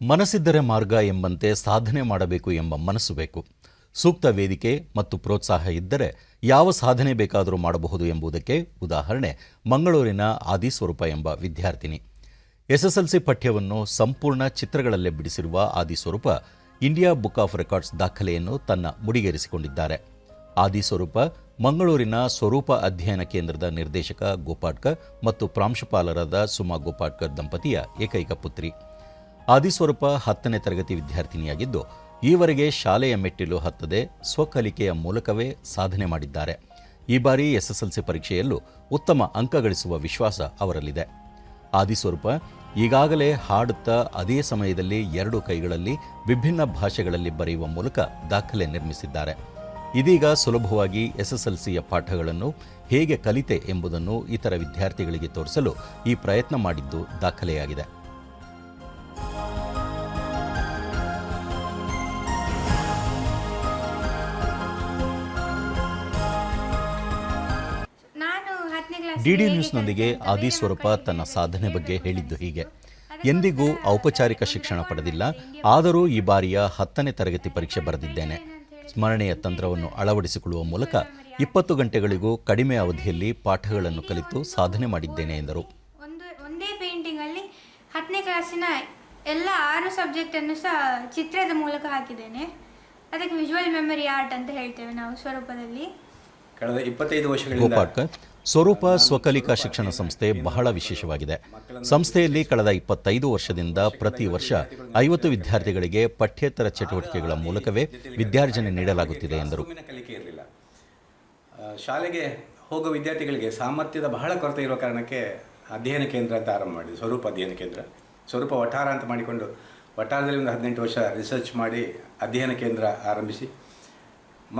ಮನಸ್ಸಿದ್ದರೆ ಮಾರ್ಗ ಎಂಬಂತೆ ಸಾಧನೆ ಮಾಡಬೇಕು ಎಂಬ ಮನಸ್ಸು ಬೇಕು. ಸೂಕ್ತ ವೇದಿಕೆ ಮತ್ತು ಪ್ರೋತ್ಸಾಹ ಇದ್ದರೆ ಯಾವ ಸಾಧನೆ ಬೇಕಾದರೂ ಮಾಡಬಹುದು ಎಂಬುದಕ್ಕೆ ಉದಾಹರಣೆ ಮಂಗಳೂರಿನ ಆದಿಸ್ವರೂಪ ಎಂಬ ವಿದ್ಯಾರ್ಥಿನಿ. ಎಸ್ಎಸ್ಎಲ್ಸಿ ಪಠ್ಯವನ್ನು ಸಂಪೂರ್ಣ ಚಿತ್ರಗಳಲ್ಲೇ ಬಿಡಿಸಿರುವ ಆದಿಸ್ವರೂಪ ಇಂಡಿಯಾ ಬುಕ್ ಆಫ್ ರೆಕಾರ್ಡ್ಸ್ ದಾಖಲೆಯನ್ನು ತನ್ನ ಮುಡಿಗೇರಿಸಿಕೊಂಡಿದ್ದಾರೆ. ಆದಿಸ್ವರೂಪ ಮಂಗಳೂರಿನ ಸ್ವರೂಪ ಅಧ್ಯಯನ ಕೇಂದ್ರದ ನಿರ್ದೇಶಕ ಗೋಪಾಟ್ಕರ್ ಮತ್ತು ಪ್ರಾಂಶುಪಾಲರಾದ ಸುಮಾ ಗೋಪಾಟ್ಕರ್ ದಂಪತಿಯ ಏಕೈಕ ಪುತ್ರಿ. ಆದಿಸ್ವರೂಪ 10ನೇ ತರಗತಿ ವಿದ್ಯಾರ್ಥಿನಿಯಾಗಿದ್ದು ಈವರೆಗೆ ಶಾಲೆಯ ಮೆಟ್ಟಿಲು ಹತ್ತದೆ ಸ್ವಕಲಿಕೆಯ ಮೂಲಕವೇ ಸಾಧನೆ ಮಾಡಿದ್ದಾರೆ. ಈ ಬಾರಿ ಎಸ್ಎಸ್ಎಲ್ಸಿ ಪರೀಕ್ಷೆಯಲ್ಲೂ ಉತ್ತಮ ಅಂಕ ಗಳಿಸುವ ವಿಶ್ವಾಸ ಅವರಲ್ಲಿದೆ. ಆದಿಸ್ವರೂಪ ಈಗಾಗಲೇ ಹಾಡುತ್ತಾ ಅದೇ ಸಮಯದಲ್ಲಿ 2 ಕೈಗಳಲ್ಲಿ ವಿಭಿನ್ನ ಭಾಷೆಗಳಲ್ಲಿ ಬರೆಯುವ ಮೂಲಕ ದಾಖಲೆ ನಿರ್ಮಿಸಿದ್ದಾರೆ. ಇದೀಗ ಸುಲಭವಾಗಿ ಎಸ್ಎಸ್ಎಲ್ಸಿಯ ಪಾಠಗಳನ್ನು ಹೇಗೆ ಕಲಿತೆ ಎಂಬುದನ್ನು ಇತರ ವಿದ್ಯಾರ್ಥಿಗಳಿಗೆ ತೋರಿಸಲು ಈ ಪ್ರಯತ್ನ ಮಾಡಿದ್ದು ದಾಖಲೆಯಾಗಿದೆ. ಡಿಡಿ ನ್ಯೂಸ್ನೊಂದಿಗೆ ಆದಿಸ್ವರೂಪ ತನ್ನ ಸಾಧನೆ ಬಗ್ಗೆ ಹೇಳಿದ್ದು ಹೀಗೆ: ಎಂದಿಗೂ ಔಪಚಾರಿಕ ಶಿಕ್ಷಣ ಪಡೆದಿಲ್ಲ, ಆದರೂ ಈ ಬಾರಿಯ 10ನೇ ತರಗತಿ ಪರೀಕ್ಷೆ ಬರೆದಿದ್ದೇನೆ. ಸ್ಮರಣೆಯ ತಂತ್ರವನ್ನು ಅಳವಡಿಸಿಕೊಳ್ಳುವ ಮೂಲಕ 20 ಗಂಟೆಗಳಿಗೂ ಕಡಿಮೆ ಅವಧಿಯಲ್ಲಿ ಪಾಠಗಳನ್ನು ಕಲಿತು ಸಾಧನೆ ಮಾಡಿದ್ದೇನೆ ಎಂದರು. ಒಂದೇ ಪೇಂಟಿಂಗ್ ಅಲ್ಲಿ 10ನೇ ಕ್ಲಾಸಿನ ಎಲ್ಲ 6 ಸಬ್ಜೆಕ್ಟನ್ನು ಸಹ ಚಿತ್ರದ ಮೂಲಕ ಹಾಕಿದ್ದೇನೆ. ಅದಕ್ಕೆ ವಿಜುವಲ್ ಮೆಮೊರಿ ಆರ್ಟ್ ಅಂತ ಹೇಳ್ತೇವೆ ನಾವು ಸ್ವರೂಪದಲ್ಲಿ. ಕಳೆದ 25 ವರ್ಷಗಳಿಂದ ಗೋಪಾಟ್ಕರ್ ಸ್ವರೂಪ ಸ್ವಕಲಿಕಾ ಶಿಕ್ಷಣ ಸಂಸ್ಥೆ ಬಹಳ ವಿಶೇಷವಾಗಿದೆ. ಸಂಸ್ಥೆಯಲ್ಲಿ ಕಳೆದ 25 ವರ್ಷದಿಂದ ಪ್ರತಿ ವರ್ಷ 50 ವಿದ್ಯಾರ್ಥಿಗಳಿಗೆ ಪಠ್ಯೇತರ ಚಟುವಟಿಕೆಗಳ ಮೂಲಕವೇ ವಿದ್ಯಾರ್ಜನೆ ನೀಡಲಾಗುತ್ತಿದೆ ಎಂದರು. ಕಲಿಕೆ ಇರಲಿಲ್ಲ. ಶಾಲೆಗೆ ಹೋಗುವ ವಿದ್ಯಾರ್ಥಿಗಳಿಗೆ ಸಾಮರ್ಥ್ಯದ ಬಹಳ ಕೊರತೆ ಇರುವ ಕಾರಣಕ್ಕೆ ಅಧ್ಯಯನ ಕೇಂದ್ರ ಅಂತ ಆರಂಭ ಮಾಡಿದೆ. ಸ್ವರೂಪ ಅಧ್ಯಯನ ಕೇಂದ್ರ, ಸ್ವರೂಪ ವಠಾರ ಅಂತ ಮಾಡಿಕೊಂಡು ವಠಾರದಲ್ಲಿ ಒಂದು 18 ವರ್ಷ ರಿಸರ್ಚ್ ಮಾಡಿ ಅಧ್ಯಯನ ಕೇಂದ್ರ ಆರಂಭಿಸಿ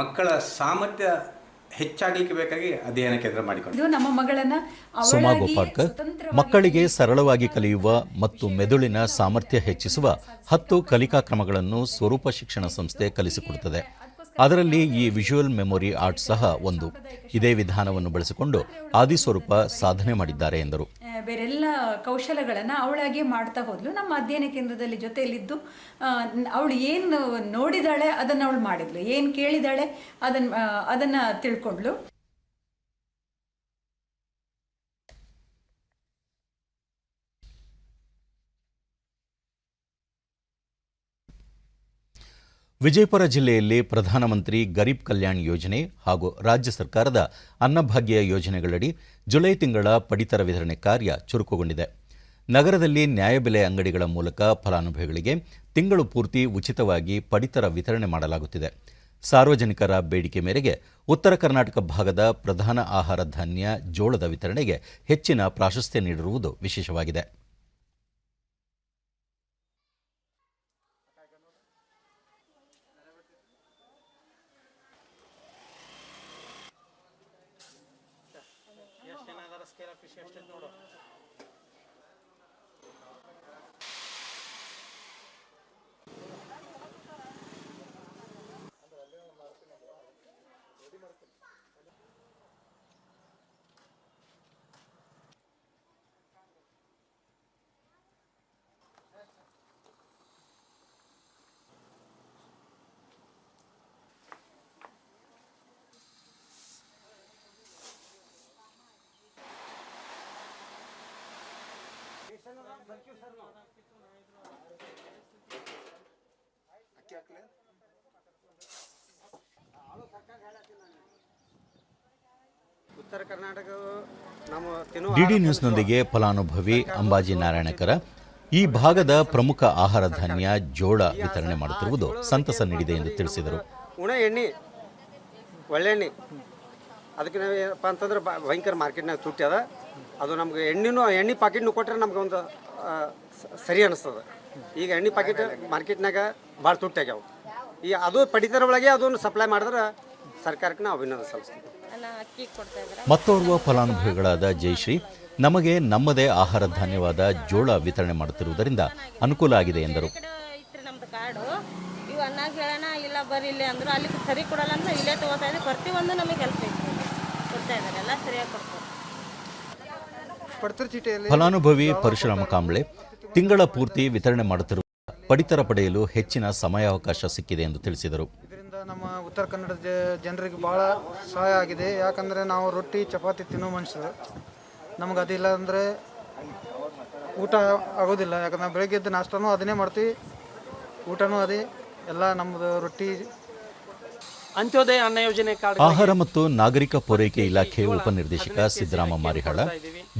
ಮಕ್ಕಳ ಸಾಮರ್ಥ್ಯ ಹೆಚ್ಚಾಗಲಿಕ್ಕೆ ಬೇಕಾಗಿ ಅಧ್ಯಯನ ಕೇಂದ್ರ ಮಾಡಿಕೊಂಡು ನಮ್ಮ ಮಗಳನ್ನ ಸುಮಾ ಗೋಪಾಟ್ಕರ್ ಮಕ್ಕಳಿಗೆ ಸರಳವಾಗಿ ಕಲಿಯುವ ಮತ್ತು ಮೆದುಳಿನ ಸಾಮರ್ಥ್ಯ ಹೆಚ್ಚಿಸುವ 10 ಕಲಿಕಾ ಕ್ರಮಗಳನ್ನು ಸ್ವರೂಪ ಶಿಕ್ಷಣ ಸಂಸ್ಥೆ ಕಲಿಸಿಕೊಡುತ್ತದೆ. ಅದರಲ್ಲಿ ಈ ವಿಜುವಲ್ ಮೆಮೊರಿ ಆರ್ಟ್ ಸಹ ಒಂದು. ಇದೇ ವಿಧಾನವನ್ನು ಬಳಸಿಕೊಂಡು ಆದಿಸ್ವರೂಪ ಸಾಧನೆ ಮಾಡಿದ್ದಾರೆ ಎಂದರು. ಬೇರೆಲ್ಲ ಕೌಶಲಗಳನ್ನು ಅವಳಾಗೆ ಮಾಡ್ತಾ ಹೋದ್ಲು. ನಮ್ಮ ಅಧ್ಯಯನ ಕೇಂದ್ರದಲ್ಲಿ ಜೊತೆಯಲ್ಲಿದ್ದು ಅವಳು ಏನು ನೋಡಿದಾಳೆ ಅದನ್ನು ಅವಳು ಮಾಡಿದ್ಲು, ಏನು ಕೇಳಿದಾಳೆ ಅದನ್ನು ತಿಳ್ಕೊಂಡ್ಲು. ವಿಜಯಪುರ ಜಿಲ್ಲೆಯಲ್ಲಿ ಪ್ರಧಾನಮಂತ್ರಿ ಗರೀಬ್ ಕಲ್ಯಾಣ್ ಯೋಜನೆ ಹಾಗೂ ರಾಜ್ಯ ಸರ್ಕಾರದ ಅನ್ನಭಾಗ್ಯ ಯೋಜನೆಗಳಡಿ ಜುಲೈ ತಿಂಗಳ ಪಡಿತರ ವಿತರಣೆ ಕಾರ್ಯ ಚುರುಕುಗೊಂಡಿದೆ. ನಗರದಲ್ಲಿ ನ್ಯಾಯಬೆಲೆ ಅಂಗಡಿಗಳ ಮೂಲಕ ಫಲಾನುಭವಿಗಳಿಗೆ ತಿಂಗಳು ಪೂರ್ತಿ ಉಚಿತವಾಗಿ ಪಡಿತರ ವಿತರಣೆ ಮಾಡಲಾಗುತ್ತಿದೆ. ಸಾರ್ವಜನಿಕರ ಬೇಡಿಕೆ ಮೇರೆಗೆ ಉತ್ತರ ಕರ್ನಾಟಕ ಭಾಗದ ಪ್ರಧಾನ ಆಹಾರ ಧಾನ್ಯ ಜೋಳದ ವಿತರಣೆಗೆ ಹೆಚ್ಚಿನ ಪ್ರಾಶಸ್ತ್ಯ ನೀಡಿರುವುದು ವಿಶೇಷವಾಗಿದೆ. ಡಿಡಿ ನ್ಯೂಸ್ನೊಂದಿಗೆ ಫಲಾನುಭವಿ ಅಂಬಾಜಿ ನಾರಾಯಣಕರ ಈ ಭಾಗದ ಪ್ರಮುಖ ಆಹಾರ ಧಾನ್ಯ ಜೋಳ ವಿತರಣೆ ಮಾಡುತ್ತಿರುವುದು ಸಂತಸ ನೀಡಿದೆ ಎಂದು ತಿಳಿಸಿದರು. ಉಣ ಎಣ್ಣೆ ಒಳ್ಳೆ ಎಣ್ಣೆ ಅದಕ್ಕೆ ನಾವು ಏನಪ್ಪ ಅಂತಂದ್ರೆ ಭಯಂಕರ ಮಾರ್ಕೆಟ್ನಾಗ ತುಟ್ಟಿ ಅದ. ಅದು ನಮ್ಗೆ ಎಣ್ಣೆ ಪಾಕೆಟ್ನು ಕೊಟ್ಟರೆ ನಮ್ಗೆ ಒಂದು ಸರಿ ಅನಿಸ್ತದೆ. ಈಗ ಎಣ್ಣೆ ಪಾಕೆಟ್ ಮಾರ್ಕೆಟ್ನಾಗ ಭಾಳ ತುಟ್ಟಿ ಆಗ್ಯಾವ. ಈ ಅದು ಪಡಿತರ ಒಳಗೆ ಅದನ್ನು ಸಪ್ಲೈ ಮಾಡಿದ್ರೆ ಸರ್ಕಾರಕ್ಕೆ ನಾವು ಅಭಿನಂದನೆ ಸಲ್ಲಿಸ್ತೀವಿ. ಮತ್ತೋರ್ವ ಫಲಾನುಭವಿಗಳಾದ ಜಯಶ್ರೀ, ನಮಗೆ ನಮ್ಮದೇ ಆಹಾರ ಧಾನ್ಯವಾದ ಜೋಳ ವಿತರಣೆ ಮಾಡುತ್ತಿರುವುದರಿಂದ ಅನುಕೂಲ ಆಗಿದೆ ಎಂದರು. ನಮ್ದು ಕಾರ್ಡು ಇವು ಅನ್ನಾಗ ಹೇಳೋಣ ಇಲ್ಲ ಬರೀ ಇಲ್ಲೇ ಅಂದ್ರು ಅಲ್ಲಿ ಸರಿ ಕೊಡಲ್ಲ ಅಂತ ಇಲ್ಲೇ ತಗೋತಾ ಇದ್ದೀವಿ. ಪ್ರತಿಯೊಂದು ನಮಗೆ ಹೆಲ್ಪ್ ಕೊಡ್ತಾ ಇದ್ದಾರೆ, ಎಲ್ಲ ಸರಿಯಾಗಿ ಕೊಡ್ತಾರೆ. ಫಲಾನುಭವಿ ಪರಶುರಾಮ ಕಾಂಬ್ಳೆ, ತಿಂಗಳ ಪೂರ್ತಿ ವಿತರಣೆ ಮಾಡುತ್ತಿರುವ ಪಡಿತರ ಪಡೆಯಲು ಹೆಚ್ಚಿನ ಸಮಯಾವಕಾಶ ಸಿಕ್ಕಿದೆ ಎಂದು ತಿಳಿಸಿದರು. ಇದರಿಂದ ನಮ್ಮ ಉತ್ತರ ಕನ್ನಡ ಜನರಿಗೆ ಭಾಳ ಸಹಾಯ ಆಗಿದೆ. ಯಾಕಂದರೆ ನಾವು ರೊಟ್ಟಿ ಚಪಾತಿ ತಿನ್ನೋ ಮನುಷ್ಯರು, ನಮ್ಗೆ ಅದಿಲ್ಲ ಅಂದರೆ ಊಟ ಆಗೋದಿಲ್ಲ. ಯಾಕಂದ್ರೆ ಬೆಳಗ್ಗೆ ಎದ್ದು ನಾಷ್ಟನೂ ಅದನ್ನೇ ಮಾಡ್ತೀವಿ, ಊಟನೂ ಅದೇ, ಎಲ್ಲ ನಮ್ಮದು ರೊಟ್ಟಿ. ಅಂತ್ಯೋದಯ ಅನ್ನ ಯೋಜನೆ ಕಾರ್ಡ್ ಆಹಾರ ಮತ್ತು ನಾಗರಿಕ ಪೂರೈಕೆ ಇಲಾಖೆ ಉಪನಿರ್ದೇಶಕ ಸಿದ್ದರಾಮ ಮಾರಿಹಾಳ,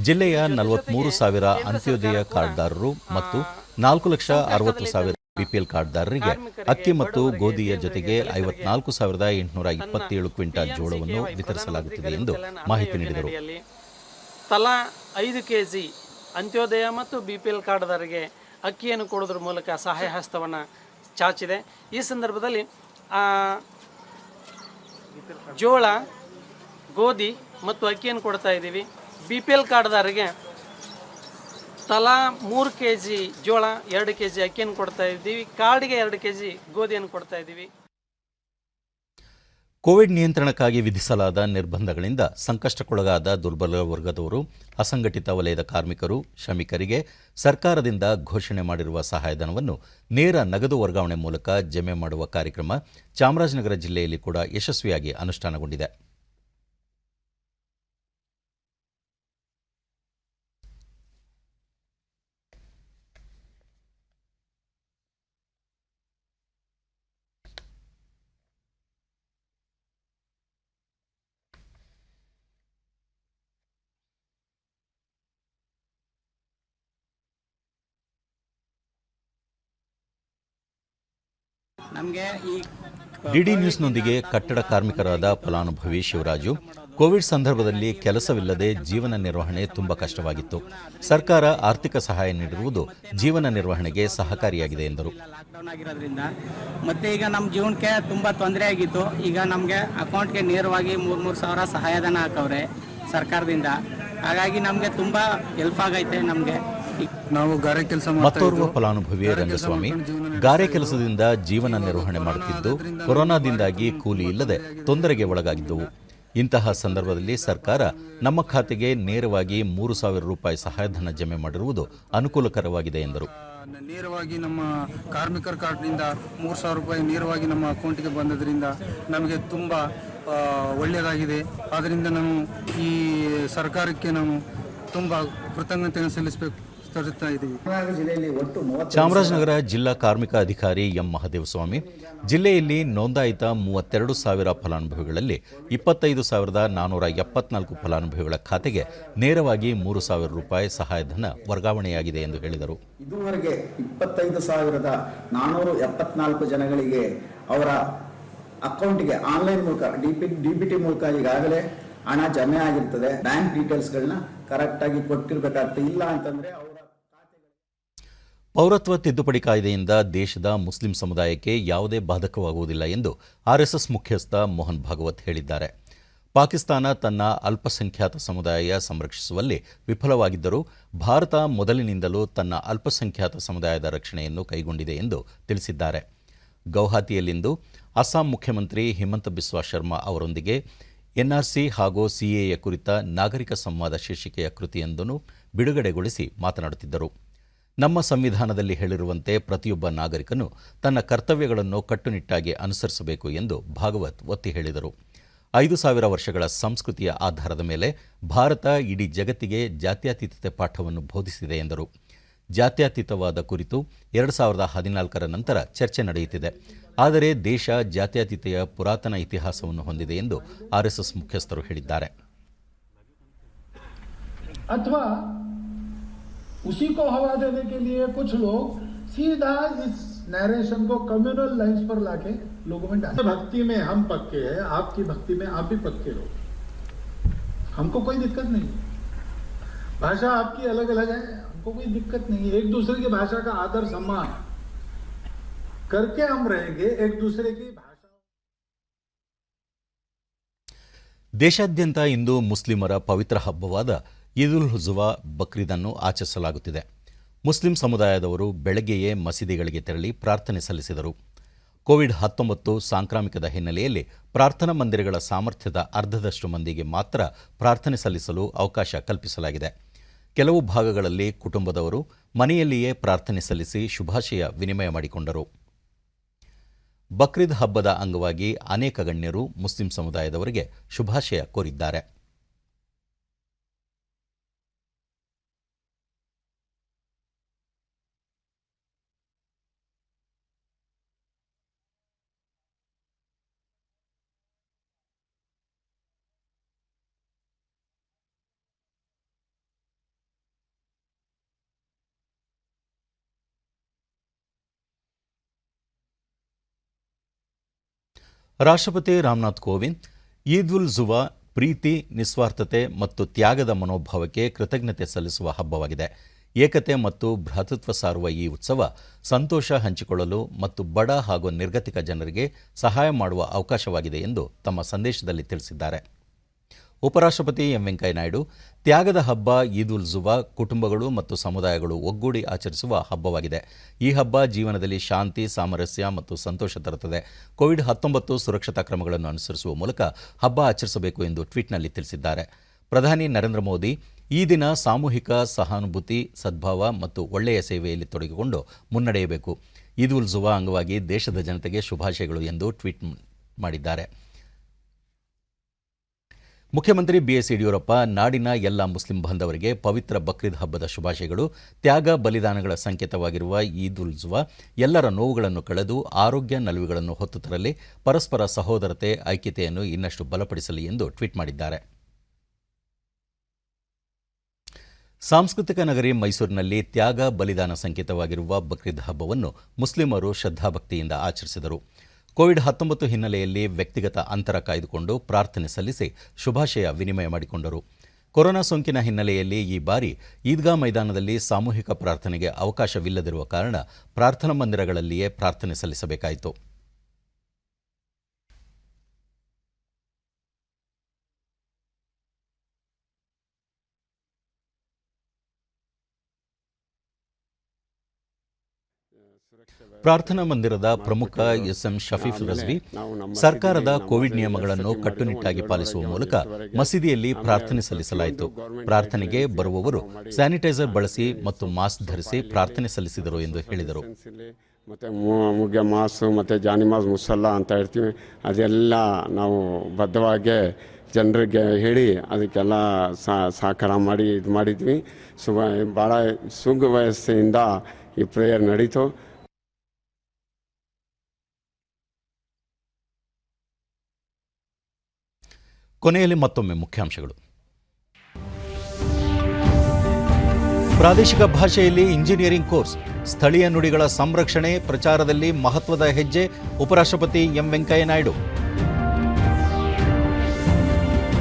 ಜಿಲ್ಲೆಯ 43,000 ಅಂತ್ಯೋದಯ ಕಾರ್ಡ್ದಾರರು ಮತ್ತು 4,60,000 ಬಿಪಿಎಲ್ ಕಾರ್ಡ್ದಾರರಿಗೆ ಅಕ್ಕಿ ಮತ್ತು ಗೋಧಿಯ ಜೊತೆಗೆ 54,827 ಕ್ವಿಂಟಾಲ್ ಜೋಳವನ್ನು ವಿತರಿಸಲಾಗುತ್ತಿದೆ ಎಂದು ಮಾಹಿತಿ ನೀಡಿದರು. ತಲಾ 5 kg ಅಂತ್ಯೋದಯ ಮತ್ತು ಬಿಪಿಎಲ್ ಕಾರ್ಡ್ದಾರರಿಗೆ ಅಕ್ಕಿಯನ್ನು ಕೊಡೋದ್ರ ಮೂಲಕ ಸಹಾಯ ಹಸ್ತವನ್ನು ಚಾಚಿದೆ. ಈ ಸಂದರ್ಭದಲ್ಲಿ ಜೋಳ, ಗೋಧಿ ಮತ್ತು ಅಕ್ಕಿಯನ್ನು ಕೊಡ್ತಾ ಇದ್ದೀವಿ. ಬಿಪಿಎಲ್ ಕಾರ್ಡ್ದಾರರಿಗೆ ತಲಾ 3 kg ಜೋಳ, 2 kg ಅಕ್ಕಿಯನ್ನು ಕೊಡ್ತಾ ಇದ್ದೀವಿ. ಕಾರ್ಡ್ಗೆ 2 kg ಗೋಧಿಯನ್ನು ಕೊಡ್ತಾ ಇದ್ದೀವಿ. ಕೋವಿಡ್ ನಿಯಂತ್ರಣಕ್ಕಾಗಿ ವಿಧಿಸಲಾದ ನಿರ್ಬಂಧಗಳಿಂದ ಸಂಕಷ್ಟಕ್ಕೊಳಗಾದ ದುರ್ಬಲ ವರ್ಗದವರು, ಅಸಂಘಟಿತ ವಲಯದ ಕಾರ್ಮಿಕರು, ಶ್ರಮಿಕರಿಗೆ ಸರ್ಕಾರದಿಂದ ಘೋಷಣೆ ಮಾಡಿರುವ ಸಹಾಯಧನವನ್ನು ನೇರ ನಗದು ವರ್ಗಾವಣೆ ಮೂಲಕ ಜಮೆ ಮಾಡುವ ಕಾರ್ಯಕ್ರಮ ಚಾಮರಾಜನಗರ ಜಿಲ್ಲೆಯಲ್ಲಿ ಕೂಡ ಯಶಸ್ವಿಯಾಗಿ ಅನುಷ್ಠಾನಗೊಂಡಿದೆ. ಡಿಡಿ ನ್ಯೂಸ್ನೊಂದಿಗೆ ಕಟ್ಟಡ ಕಾರ್ಮಿಕರಾದ ಫಲಾನುಭವಿ ಶಿವರಾಜು, ಕೋವಿಡ್ ಸಂದರ್ಭದಲ್ಲಿ ಕೆಲಸವಿಲ್ಲದೆ ಜೀವನ ನಿರ್ವಹಣೆ ತುಂಬ ಕಷ್ಟವಾಗಿತ್ತು. ಸರ್ಕಾರ ಆರ್ಥಿಕ ಸಹಾಯ ನೀಡಿರುವುದು ಜೀವನ ನಿರ್ವಹಣೆಗೆ ಸಹಕಾರಿಯಾಗಿದೆ ಎಂದರು. ಲಾಕ್ಡೌನ್ ಆಗಿರೋದ್ರಿಂದ ಮತ್ತೆ ಈಗ ನಮ್ಮ ಜೀವನಕ್ಕೆ ತುಂಬ ತೊಂದರೆ ಆಗಿತ್ತು. ಈಗ ನಮಗೆ ಅಕೌಂಟ್ಗೆ ನೇರವಾಗಿ 3,000 ಸಹಾಯಧನ ಹಾಕವ್ರೆ ಸರ್ಕಾರದಿಂದ. ಹಾಗಾಗಿ ನಮಗೆ ತುಂಬ ಹೆಲ್ಪ್ ಆಗೈತೆ. ನಮಗೆ ನಾವು ಗಾರೆ ಕೆಲಸ ಮತ್ತೋರ್ವ ಫಲಾನುಭವಿ ರಂಗಸ್ವಾಮಿ, ಗಾರೆ ಕೆಲಸದಿಂದ ಜೀವನ ನಿರ್ವಹಣೆ ಮಾಡುತ್ತಿದ್ದು ಕೊರೋನಾದಿಂದಾಗಿ ಕೂಲಿ ಇಲ್ಲದೆ ತೊಂದರೆಗೆ ಒಳಗಾಗಿದ್ದವು. ಇಂತಹ ಸಂದರ್ಭದಲ್ಲಿ ಸರ್ಕಾರ ನಮ್ಮ ಖಾತೆಗೆ ನೇರವಾಗಿ 3,000 ರೂಪಾಯಿ ಸಹಾಯಧನ ಜಮೆ ಮಾಡಿರುವುದು ಅನುಕೂಲಕರವಾಗಿದೆ ಎಂದರು. ನೇರವಾಗಿ ನಮ್ಮ ಕಾರ್ಮಿಕರ ಕಾರ್ಡ್ನಿಂದ 3,000 ರೂಪಾಯಿ ನೇರವಾಗಿ ನಮ್ಮ ಅಕೌಂಟಿಗೆ ಬಂದದ್ರಿಂದ ನಮಗೆ ತುಂಬ ಒಳ್ಳೆಯದಾಗಿದೆ. ಆದ್ದರಿಂದ ನಾವು ಈ ಸರ್ಕಾರಕ್ಕೆ ನಾವು ತುಂಬ ಕೃತಜ್ಞತೆಯನ್ನು ಸಲ್ಲಿಸಬೇಕು. ಚಾಮರಾಜನಗರ ಜಿಲ್ಲಾ ಕಾರ್ಮಿಕ ಅಧಿಕಾರಿ ಎಂ ಮಹದೇವಸ್ವಾಮಿ, ಜಿಲ್ಲೆಯಲ್ಲಿ ನೋಂದಾಯಿತ 32,000 ಫಲಾನುಭವಿಗಳಲ್ಲಿ 25,474 ಫಲಾನುಭವಿಗಳ ಖಾತೆಗೆ ನೇರವಾಗಿ 3,000 ರೂಪಾಯಿ ಸಹಾಯಧನ ವರ್ಗಾವಣೆಯಾಗಿದೆ ಎಂದು ಹೇಳಿದರು. ಇದುವರೆಗೆ 25,474 ಜನಗಳಿಗೆ ಅವರ ಅಕೌಂಟ್ಗೆ ಆನ್ಲೈನ್ ಮೂಲಕ ಡಿಬಿಟಿ ಮೂಲಕ ಈಗಾಗಲೇ ಹಣ ಜಮೆ ಆಗಿರ್ತದೆ. ಬ್ಯಾಂಕ್ ಡೀಟೇಲ್ಸ್ಗಳನ್ನ ಕರೆಕ್ಟಾಗಿ ಕೊಟ್ಟಿರಬೇಕಾಗ್ತದೆ. ಇಲ್ಲ ಅಂತಂದರೆ ಪೌರತ್ವ ತಿದ್ದುಪಡಿ ಕಾಯ್ದೆಯಿಂದ ದೇಶದ ಮುಸ್ಲಿಂ ಸಮುದಾಯಕ್ಕೆ ಯಾವುದೇ ಬಾಧಕವಾಗುವುದಿಲ್ಲ ಎಂದು ಆರ್ಎಸ್ಎಸ್ ಮುಖ್ಯಸ್ಥ ಮೋಹನ್ ಭಾಗವತ್ ಹೇಳಿದ್ದಾರೆ. ಪಾಕಿಸ್ತಾನ ತನ್ನ ಅಲ್ಪಸಂಖ್ಯಾತ ಸಮುದಾಯ ಸಂರಕ್ಷಿಸುವಲ್ಲಿ ವಿಫಲವಾಗಿದ್ದರೂ ಭಾರತ ಮೊದಲಿನಿಂದಲೂ ತನ್ನ ಅಲ್ಪಸಂಖ್ಯಾತ ಸಮುದಾಯದ ರಕ್ಷಣೆಯನ್ನು ಕೈಗೊಂಡಿದೆ ಎಂದು ತಿಳಿಸಿದ್ದಾರೆ. ಗೌಹಾತಿಯಲ್ಲಿಂದು ಅಸ್ಸಾಂ ಮುಖ್ಯಮಂತ್ರಿ ಹಿಮಂತ ಬಿಸ್ವಾ ಶರ್ಮಾ ಅವರೊಂದಿಗೆ ಎನ್ಆರ್ಸಿ ಹಾಗೂ ಸಿಎಎ ಕುರಿತ ನಾಗರಿಕ ಸಂವಾದ ಶೀರ್ಷಿಕೆಯ ಕೃತಿಯೊಂದನ್ನು ಬಿಡುಗಡೆಗೊಳಿಸಿ ಮಾತನಾಡುತ್ತಿದ್ದರು. ನಮ್ಮ ಸಂವಿಧಾನದಲ್ಲಿ ಹೇಳಿರುವಂತೆ ಪ್ರತಿಯೊಬ್ಬ ನಾಗರಿಕನು ತನ್ನ ಕರ್ತವ್ಯಗಳನ್ನು ಕಟ್ಟುನಿಟ್ಟಾಗಿ ಅನುಸರಿಸಬೇಕು ಎಂದು ಭಾಗವತ್ ಒತ್ತಿ ಹೇಳಿದರು. 5,000 ವರ್ಷಗಳ ಸಂಸ್ಕೃತಿಯ ಆಧಾರದ ಮೇಲೆ ಭಾರತ ಇಡೀ ಜಗತ್ತಿಗೆ ಜಾತ್ಯತೀತತೆ ಪಾಠವನ್ನು ಬೋಧಿಸಿದೆ ಎಂದರು. ಜಾತ್ಯತೀತವಾದ ಕುರಿತು 2014ರ ನಂತರ ಚರ್ಚೆ ನಡೆಯುತ್ತಿದೆ. ಆದರೆ ದೇಶ ಜಾತ್ಯತೀತೆಯ ಪುರಾತನ ಇತಿಹಾಸವನ್ನು ಹೊಂದಿದೆ ಎಂದು ಆರ್ಎಸ್ಎಸ್ ಮುಖ್ಯಸ್ಥರು ಹೇಳಿದ್ದಾರೆ. ಅಥವಾ उसी को हवा देने के लिए कुछ लोग सीधा इस नरेशन को कम्युनल लाइंस पर लाके लोगों में डाले. भक्ति में हम पक्के हैं, आपकी भक्ति में आप भी पक्के हो, हमको कोई दिक्कत नहीं. भाषा आपकी अलग अलग है, हमको कोई दिक्कत नहीं है. एक दूसरे की भाषा का आदर सम्मान करके हम रहेंगे एक दूसरे की भाषा। ದೇಶಾದ್ಯಂತ ಇಂದು ಮುಸ್ಲಿಮರ ಪವಿತ್ರ ಹಬ್ಬವಾದ ಈದ್ ಉಲ್ ಜುಹಾ ಬಕ್ರೀದನ್ನು ಆಚರಿಸಲಾಗುತ್ತಿದೆ. ಮುಸ್ಲಿಂ ಸಮುದಾಯದವರು ಬೆಳಗ್ಗೆಯೇ ಮಸೀದಿಗಳಿಗೆ ತೆರಳಿ ಪ್ರಾರ್ಥನೆ ಸಲ್ಲಿಸಿದರು. ಕೋವಿಡ್-19 ಸಾಂಕ್ರಾಮಿಕದ ಹಿನ್ನೆಲೆಯಲ್ಲಿ ಪ್ರಾರ್ಥನಾ ಮಂದಿರಗಳ ಸಾಮರ್ಥ್ಯದ ಅರ್ಧದಷ್ಟು ಮಂದಿಗೆ ಮಾತ್ರ ಪ್ರಾರ್ಥನೆ ಸಲ್ಲಿಸಲು ಅವಕಾಶ ಕಲ್ಪಿಸಲಾಗಿದೆ. ಕೆಲವು ಭಾಗಗಳಲ್ಲಿ ಕುಟುಂಬದವರು ಮನೆಯಲ್ಲಿಯೇ ಪ್ರಾರ್ಥನೆ ಸಲ್ಲಿಸಿ ಶುಭಾಶಯ ವಿನಿಮಯ ಮಾಡಿಕೊಂಡರು. ಬಕ್ರೀದ್ ಹಬ್ಬದ ಅಂಗವಾಗಿ ಅನೇಕ ಗಣ್ಯರು ಮುಸ್ಲಿಂ ಸಮುದಾಯದವರಿಗೆ ಶುಭಾಶಯ ಕೋರಿದ್ದಾರೆ. ರಾಷ್ಟ್ರಪತಿ ರಾಮನಾಥ್ ಕೋವಿಂದ್ ಈದ್ ಉಲ್ ಜುಹಾ ಪ್ರೀತಿ, ನಿಸ್ವಾರ್ಥತೆ ಮತ್ತು ತ್ಯಾಗದ ಮನೋಭಾವಕ್ಕೆ ಕೃತಜ್ಞತೆ ಸಲ್ಲಿಸುವ ಹಬ್ಬವಾಗಿದೆ. ಏಕತೆ ಮತ್ತು ಭ್ರಾತೃತ್ವ ಸಾರುವ ಈ ಉತ್ಸವ ಸಂತೋಷ ಹಂಚಿಕೊಳ್ಳಲು ಮತ್ತು ಬಡ ಹಾಗೂ ನಿರ್ಗತಿಕ ಜನರಿಗೆ ಸಹಾಯ ಮಾಡುವ ಅವಕಾಶವಾಗಿದೆ ಎಂದು ತಮ್ಮ ಸಂದೇಶದಲ್ಲಿ ತಿಳಿಸಿದ್ದಾರೆ. ಉಪರಾಷ್ಟ್ರಪತಿ ವೆಂಕಯ್ಯನಾಯ್ಡು ತ್ಯಾಗದ ಹಬ್ಬ ಈದ್ ಉಲ್ ಜುಹಾ ಕುಟುಂಬಗಳು ಮತ್ತು ಸಮುದಾಯಗಳು ಒಗ್ಗೂಡಿ ಆಚರಿಸುವ ಹಬ್ಬವಾಗಿದೆ. ಈ ಹಬ್ಬ ಜೀವನದಲ್ಲಿ ಶಾಂತಿ, ಸಾಮರಸ್ಯ ಮತ್ತು ಸಂತೋಷ ತರುತ್ತದೆ. ಕೋವಿಡ್-19 ಸುರಕ್ಷತಾ ಕ್ರಮಗಳನ್ನು ಅನುಸರಿಸುವ ಮೂಲಕ ಹಬ್ಬ ಆಚರಿಸಬೇಕು ಎಂದು ಟ್ವೀಟ್ನಲ್ಲಿ ತಿಳಿಸಿದ್ದಾರೆ. ಪ್ರಧಾನಿ ನರೇಂದ್ರ ಮೋದಿ ಈ ದಿನ ಸಾಮೂಹಿಕ ಸಹಾನುಭೂತಿ, ಸದ್ಭಾವ ಮತ್ತು ಒಳ್ಳೆಯ ಸೇವೆಯಲ್ಲಿ ತೊಡಗಿಕೊಂಡು ಮುನ್ನಡೆಯಬೇಕು. ಈದ್ ಉಲ್ ಜುಹಾ ಅಂಗವಾಗಿ ದೇಶದ ಜನತೆಗೆ ಶುಭಾಶಯಗಳು ಎಂದು ಟ್ವೀಟ್ ಮಾಡಿದ್ದಾರೆ. ಮುಖ್ಯಮಂತ್ರಿ ಬಿಎಸ್ ಯಡಿಯೂರಪ್ಪ ನಾಡಿನ ಎಲ್ಲ ಮುಸ್ಲಿಂ ಬಾಂಧವರಿಗೆ ಪವಿತ್ರ ಬಕ್ರೀದ್ ಹಬ್ಬದ ಶುಭಾಶಯಗಳು. ತ್ಯಾಗ ಬಲಿದಾನಗಳ ಸಂಕೇತವಾಗಿರುವ ಈದ್ ಉಲ್ ಜುಹಾ ಎಲ್ಲರ ನೋವುಗಳನ್ನು ಕಳೆದು ಆರೋಗ್ಯ ನಲಿವುಗಳನ್ನು ಹೊತ್ತು ತರಲಿ, ಪರಸ್ಪರ ಸಹೋದರತೆ, ಐಕ್ಯತೆಯನ್ನು ಇನ್ನಷ್ಟು ಬಲಪಡಿಸಲಿ ಎಂದು ಟ್ವೀಟ್ ಮಾಡಿದ್ದಾರೆ. ಸಾಂಸ್ಕೃತಿಕ ನಗರಿ ಮೈಸೂರಿನಲ್ಲಿ ತ್ಯಾಗ ಬಲಿದಾನ ಸಂಕೇತವಾಗಿರುವ ಬಕ್ರೀದ್ ಹಬ್ಬವನ್ನು ಮುಸ್ಲಿಮರು ಶ್ರದ್ಧಾಭಕ್ತಿಯಿಂದ ಆಚರಿಸಿದರು. ಕೋವಿಡ್-19 ಹಿನ್ನೆಲೆಯಲ್ಲಿ ವ್ಯಕ್ತಿಗತ ಅಂತರ ಕಾಯ್ದುಕೊಂಡು ಪ್ರಾರ್ಥನೆ ಸಲ್ಲಿಸಿ ಶುಭಾಶಯ ವಿನಿಮಯ ಮಾಡಿಕೊಂಡರು. ಕೊರೋನಾ ಸೋಂಕಿನ ಹಿನ್ನೆಲೆಯಲ್ಲಿ ಈ ಬಾರಿ ಈದ್ಗಾ ಮೈದಾನದಲ್ಲಿ ಸಾಮೂಹಿಕ ಪ್ರಾರ್ಥನೆಗೆ ಅವಕಾಶವಿಲ್ಲದಿರುವ ಕಾರಣ ಪ್ರಾರ್ಥನಾ ಮಂದಿರಗಳಲ್ಲಿಯೇ ಪ್ರಾರ್ಥನೆ ಸಲ್ಲಿಸಬೇಕಾಯಿತು. ಪ್ರಾರ್ಥನಾ ಮಂದಿರದ ಪ್ರಮುಖ ಎಸ್ಎಂ ಶಫೀಫ್ ರಜ್ವಿ ಸರ್ಕಾರದ ಕೋವಿಡ್ ನಿಯಮಗಳನ್ನು ಕಟ್ಟುನಿಟ್ಟಾಗಿ ಪಾಲಿಸುವ ಮೂಲಕ ಮಸೀದಿಯಲ್ಲಿ ಪ್ರಾರ್ಥನೆ ಸಲ್ಲಿಸಲಾಯಿತು. ಪ್ರಾರ್ಥನೆಗೆ ಬರುವವರು ಸ್ಯಾನಿಟೈಸರ್ ಬಳಸಿ ಮತ್ತು ಮಾಸ್ಕ್ ಧರಿಸಿ ಪ್ರಾರ್ಥನೆ ಸಲ್ಲಿಸಿದರು ಎಂದು ಹೇಳಿದರು. ಮತ್ತು ಮುಗ್ಗೆ ಮಾಸು ಮತ್ತು ಜಾನಿಮಾಸ್ ಮುಸಲ್ಲ ಅಂತ ಹೇಳ್ತೀವಿ, ಅದೆಲ್ಲ ನಾವು ಬದ್ಧವಾಗಿ ಜನರಿಗೆ ಹೇಳಿ ಅದಕ್ಕೆಲ್ಲ ಸಹಕಾರ ಮಾಡಿ ಇದು ಮಾಡಿದ್ವಿ. ಭಾಳ ಸುವ್ಯವಸ್ಥೆಯಿಂದ ಈ ಪ್ರೇಯರ್ ನಡೀತು. ಕೊನೆಯಲ್ಲಿ ಮತ್ತೊಮ್ಮೆ ಮುಖ್ಯಾಂಶಗಳು. ಪ್ರಾದೇಶಿಕ ಭಾಷೆಯಲ್ಲಿ ಇಂಜಿನಿಯರಿಂಗ್ ಕೋರ್ಸ್, ಸ್ಥಳೀಯ ನುಡಿಗಳ ಸಂರಕ್ಷಣೆ ಪ್ರಚಾರದಲ್ಲಿ ಮಹತ್ವದ ಹೆಜ್ಜೆ, ಉಪರಾಷ್ಟ್ರಪತಿ ವೆಂಕಯ್ಯನಾಯ್ಡು.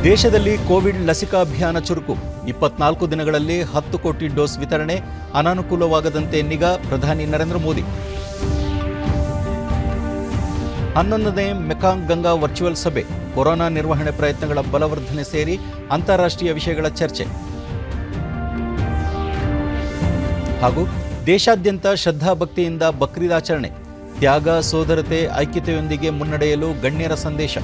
ದೇಶದಲ್ಲಿ ಕೋವಿಡ್ ಲಸಿಕಾ ಅಭಿಯಾನ ಚುರುಕು, 24 ದಿನಗಳಲ್ಲಿ 10 ಕೋಟಿ ಡೋಸ್ ವಿತರಣೆ, ಅನಾನುಕೂಲವಾಗದಂತೆ ನಿಗಾ, ಪ್ರಧಾನಿ ನರೇಂದ್ರ ಮೋದಿ. 11ನೇ ಮೆಕಾಂಗ್ ಗಂಗಾ ವರ್ಚುವಲ್ ಸಭೆ, ಕೊರೋನಾ ನಿರ್ವಹಣೆ ಪ್ರಯತ್ನಗಳ ಬಲವರ್ಧನೆ ಸೇರಿ ಅಂತಾರಾಷ್ಟ್ರೀಯ ವಿಷಯಗಳ ಚರ್ಚೆ. ಹಾಗೂ ದೇಶಾದ್ಯಂತ ಶ್ರದ್ಧಾಭಕ್ತಿಯಿಂದ ಬಕ್ರೀದ್ ಆಚರಣೆ, ತ್ಯಾಗ, ಸೋದರತೆ, ಐಕ್ಯತೆಯೊಂದಿಗೆ ಮುನ್ನಡೆಯಲು ಗಣ್ಯರ ಸಂದೇಶ.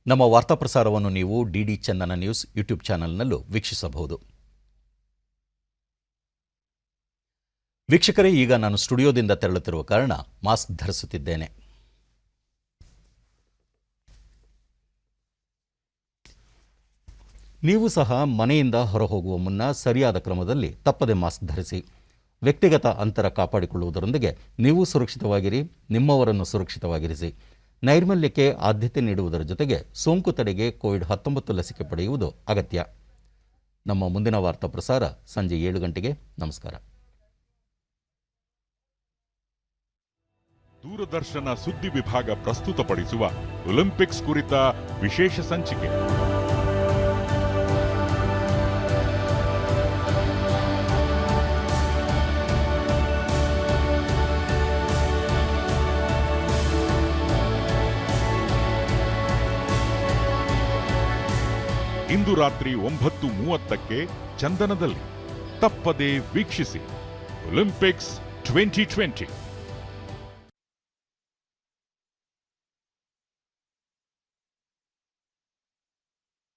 ನಮ್ಮ ವಾರ್ತಾ ಪ್ರಸಾರವನ್ನು ನೀವು ಡಿಡಿ ಚಂದನ ನ್ಯೂಸ್ ಯೂಟ್ಯೂಬ್ ಚಾನೆಲ್ನಲ್ಲೂ ವೀಕ್ಷಿಸಬಹುದು. ವೀಕ್ಷಕರೇ, ಈಗ ನಾನು ಸ್ಟುಡಿಯೋದಿಂದ ತೆರಳುತ್ತಿರುವ ಕಾರಣ ಮಾಸ್ಕ್ ಧರಿಸುತ್ತಿದ್ದೇನೆ. ನೀವು ಸಹ ಮನೆಯಿಂದ ಹೊರಹೋಗುವ ಮುನ್ನ ಸರಿಯಾದ ಕ್ರಮದಲ್ಲಿ ತಪ್ಪದೆ ಮಾಸ್ಕ್ ಧರಿಸಿ. ವ್ಯಕ್ತಿಗತ ಅಂತರ ಕಾಪಾಡಿಕೊಳ್ಳುವುದರೊಂದಿಗೆ ನೀವು ಸುರಕ್ಷಿತವಾಗಿರಿ, ನಿಮ್ಮವರನ್ನು ಸುರಕ್ಷಿತವಾಗಿರಿಸಿ. ನೈರ್ಮಲ್ಯಕ್ಕೆ ಆದ್ಯತೆ ನೀಡುವುದರ ಜೊತೆಗೆ ಸೋಂಕು ತಡೆಗೆ ಕೋವಿಡ್-19 ಲಸಿಕೆ ಪಡೆಯುವುದು ಅಗತ್ಯ. ನಮ್ಮ ಮುಂದಿನ ವಾರ್ತಾ ಪ್ರಸಾರ ಸಂಜೆ 7 ಗಂಟೆಗೆ. ನಮಸ್ಕಾರ. ದೂರದರ್ಶನ ಸುದ್ದಿ ವಿಭಾಗ ಪ್ರಸ್ತುತಪಡಿಸುವ ಒಲಿಂಪಿಕ್ಸ್ ಕುರಿತ ವಿಶೇಷ ಸಂಚಿಕೆ. ಇಂದು ರಾತ್ರಿ 9:30ಕ್ಕೆ ಚಂದನದಲ್ಲಿ. ತಪ್ಪದೇ ವೀಕ್ಷಿಸಿ ಒಲಿಂಪಿಕ್ಸ್ 2020.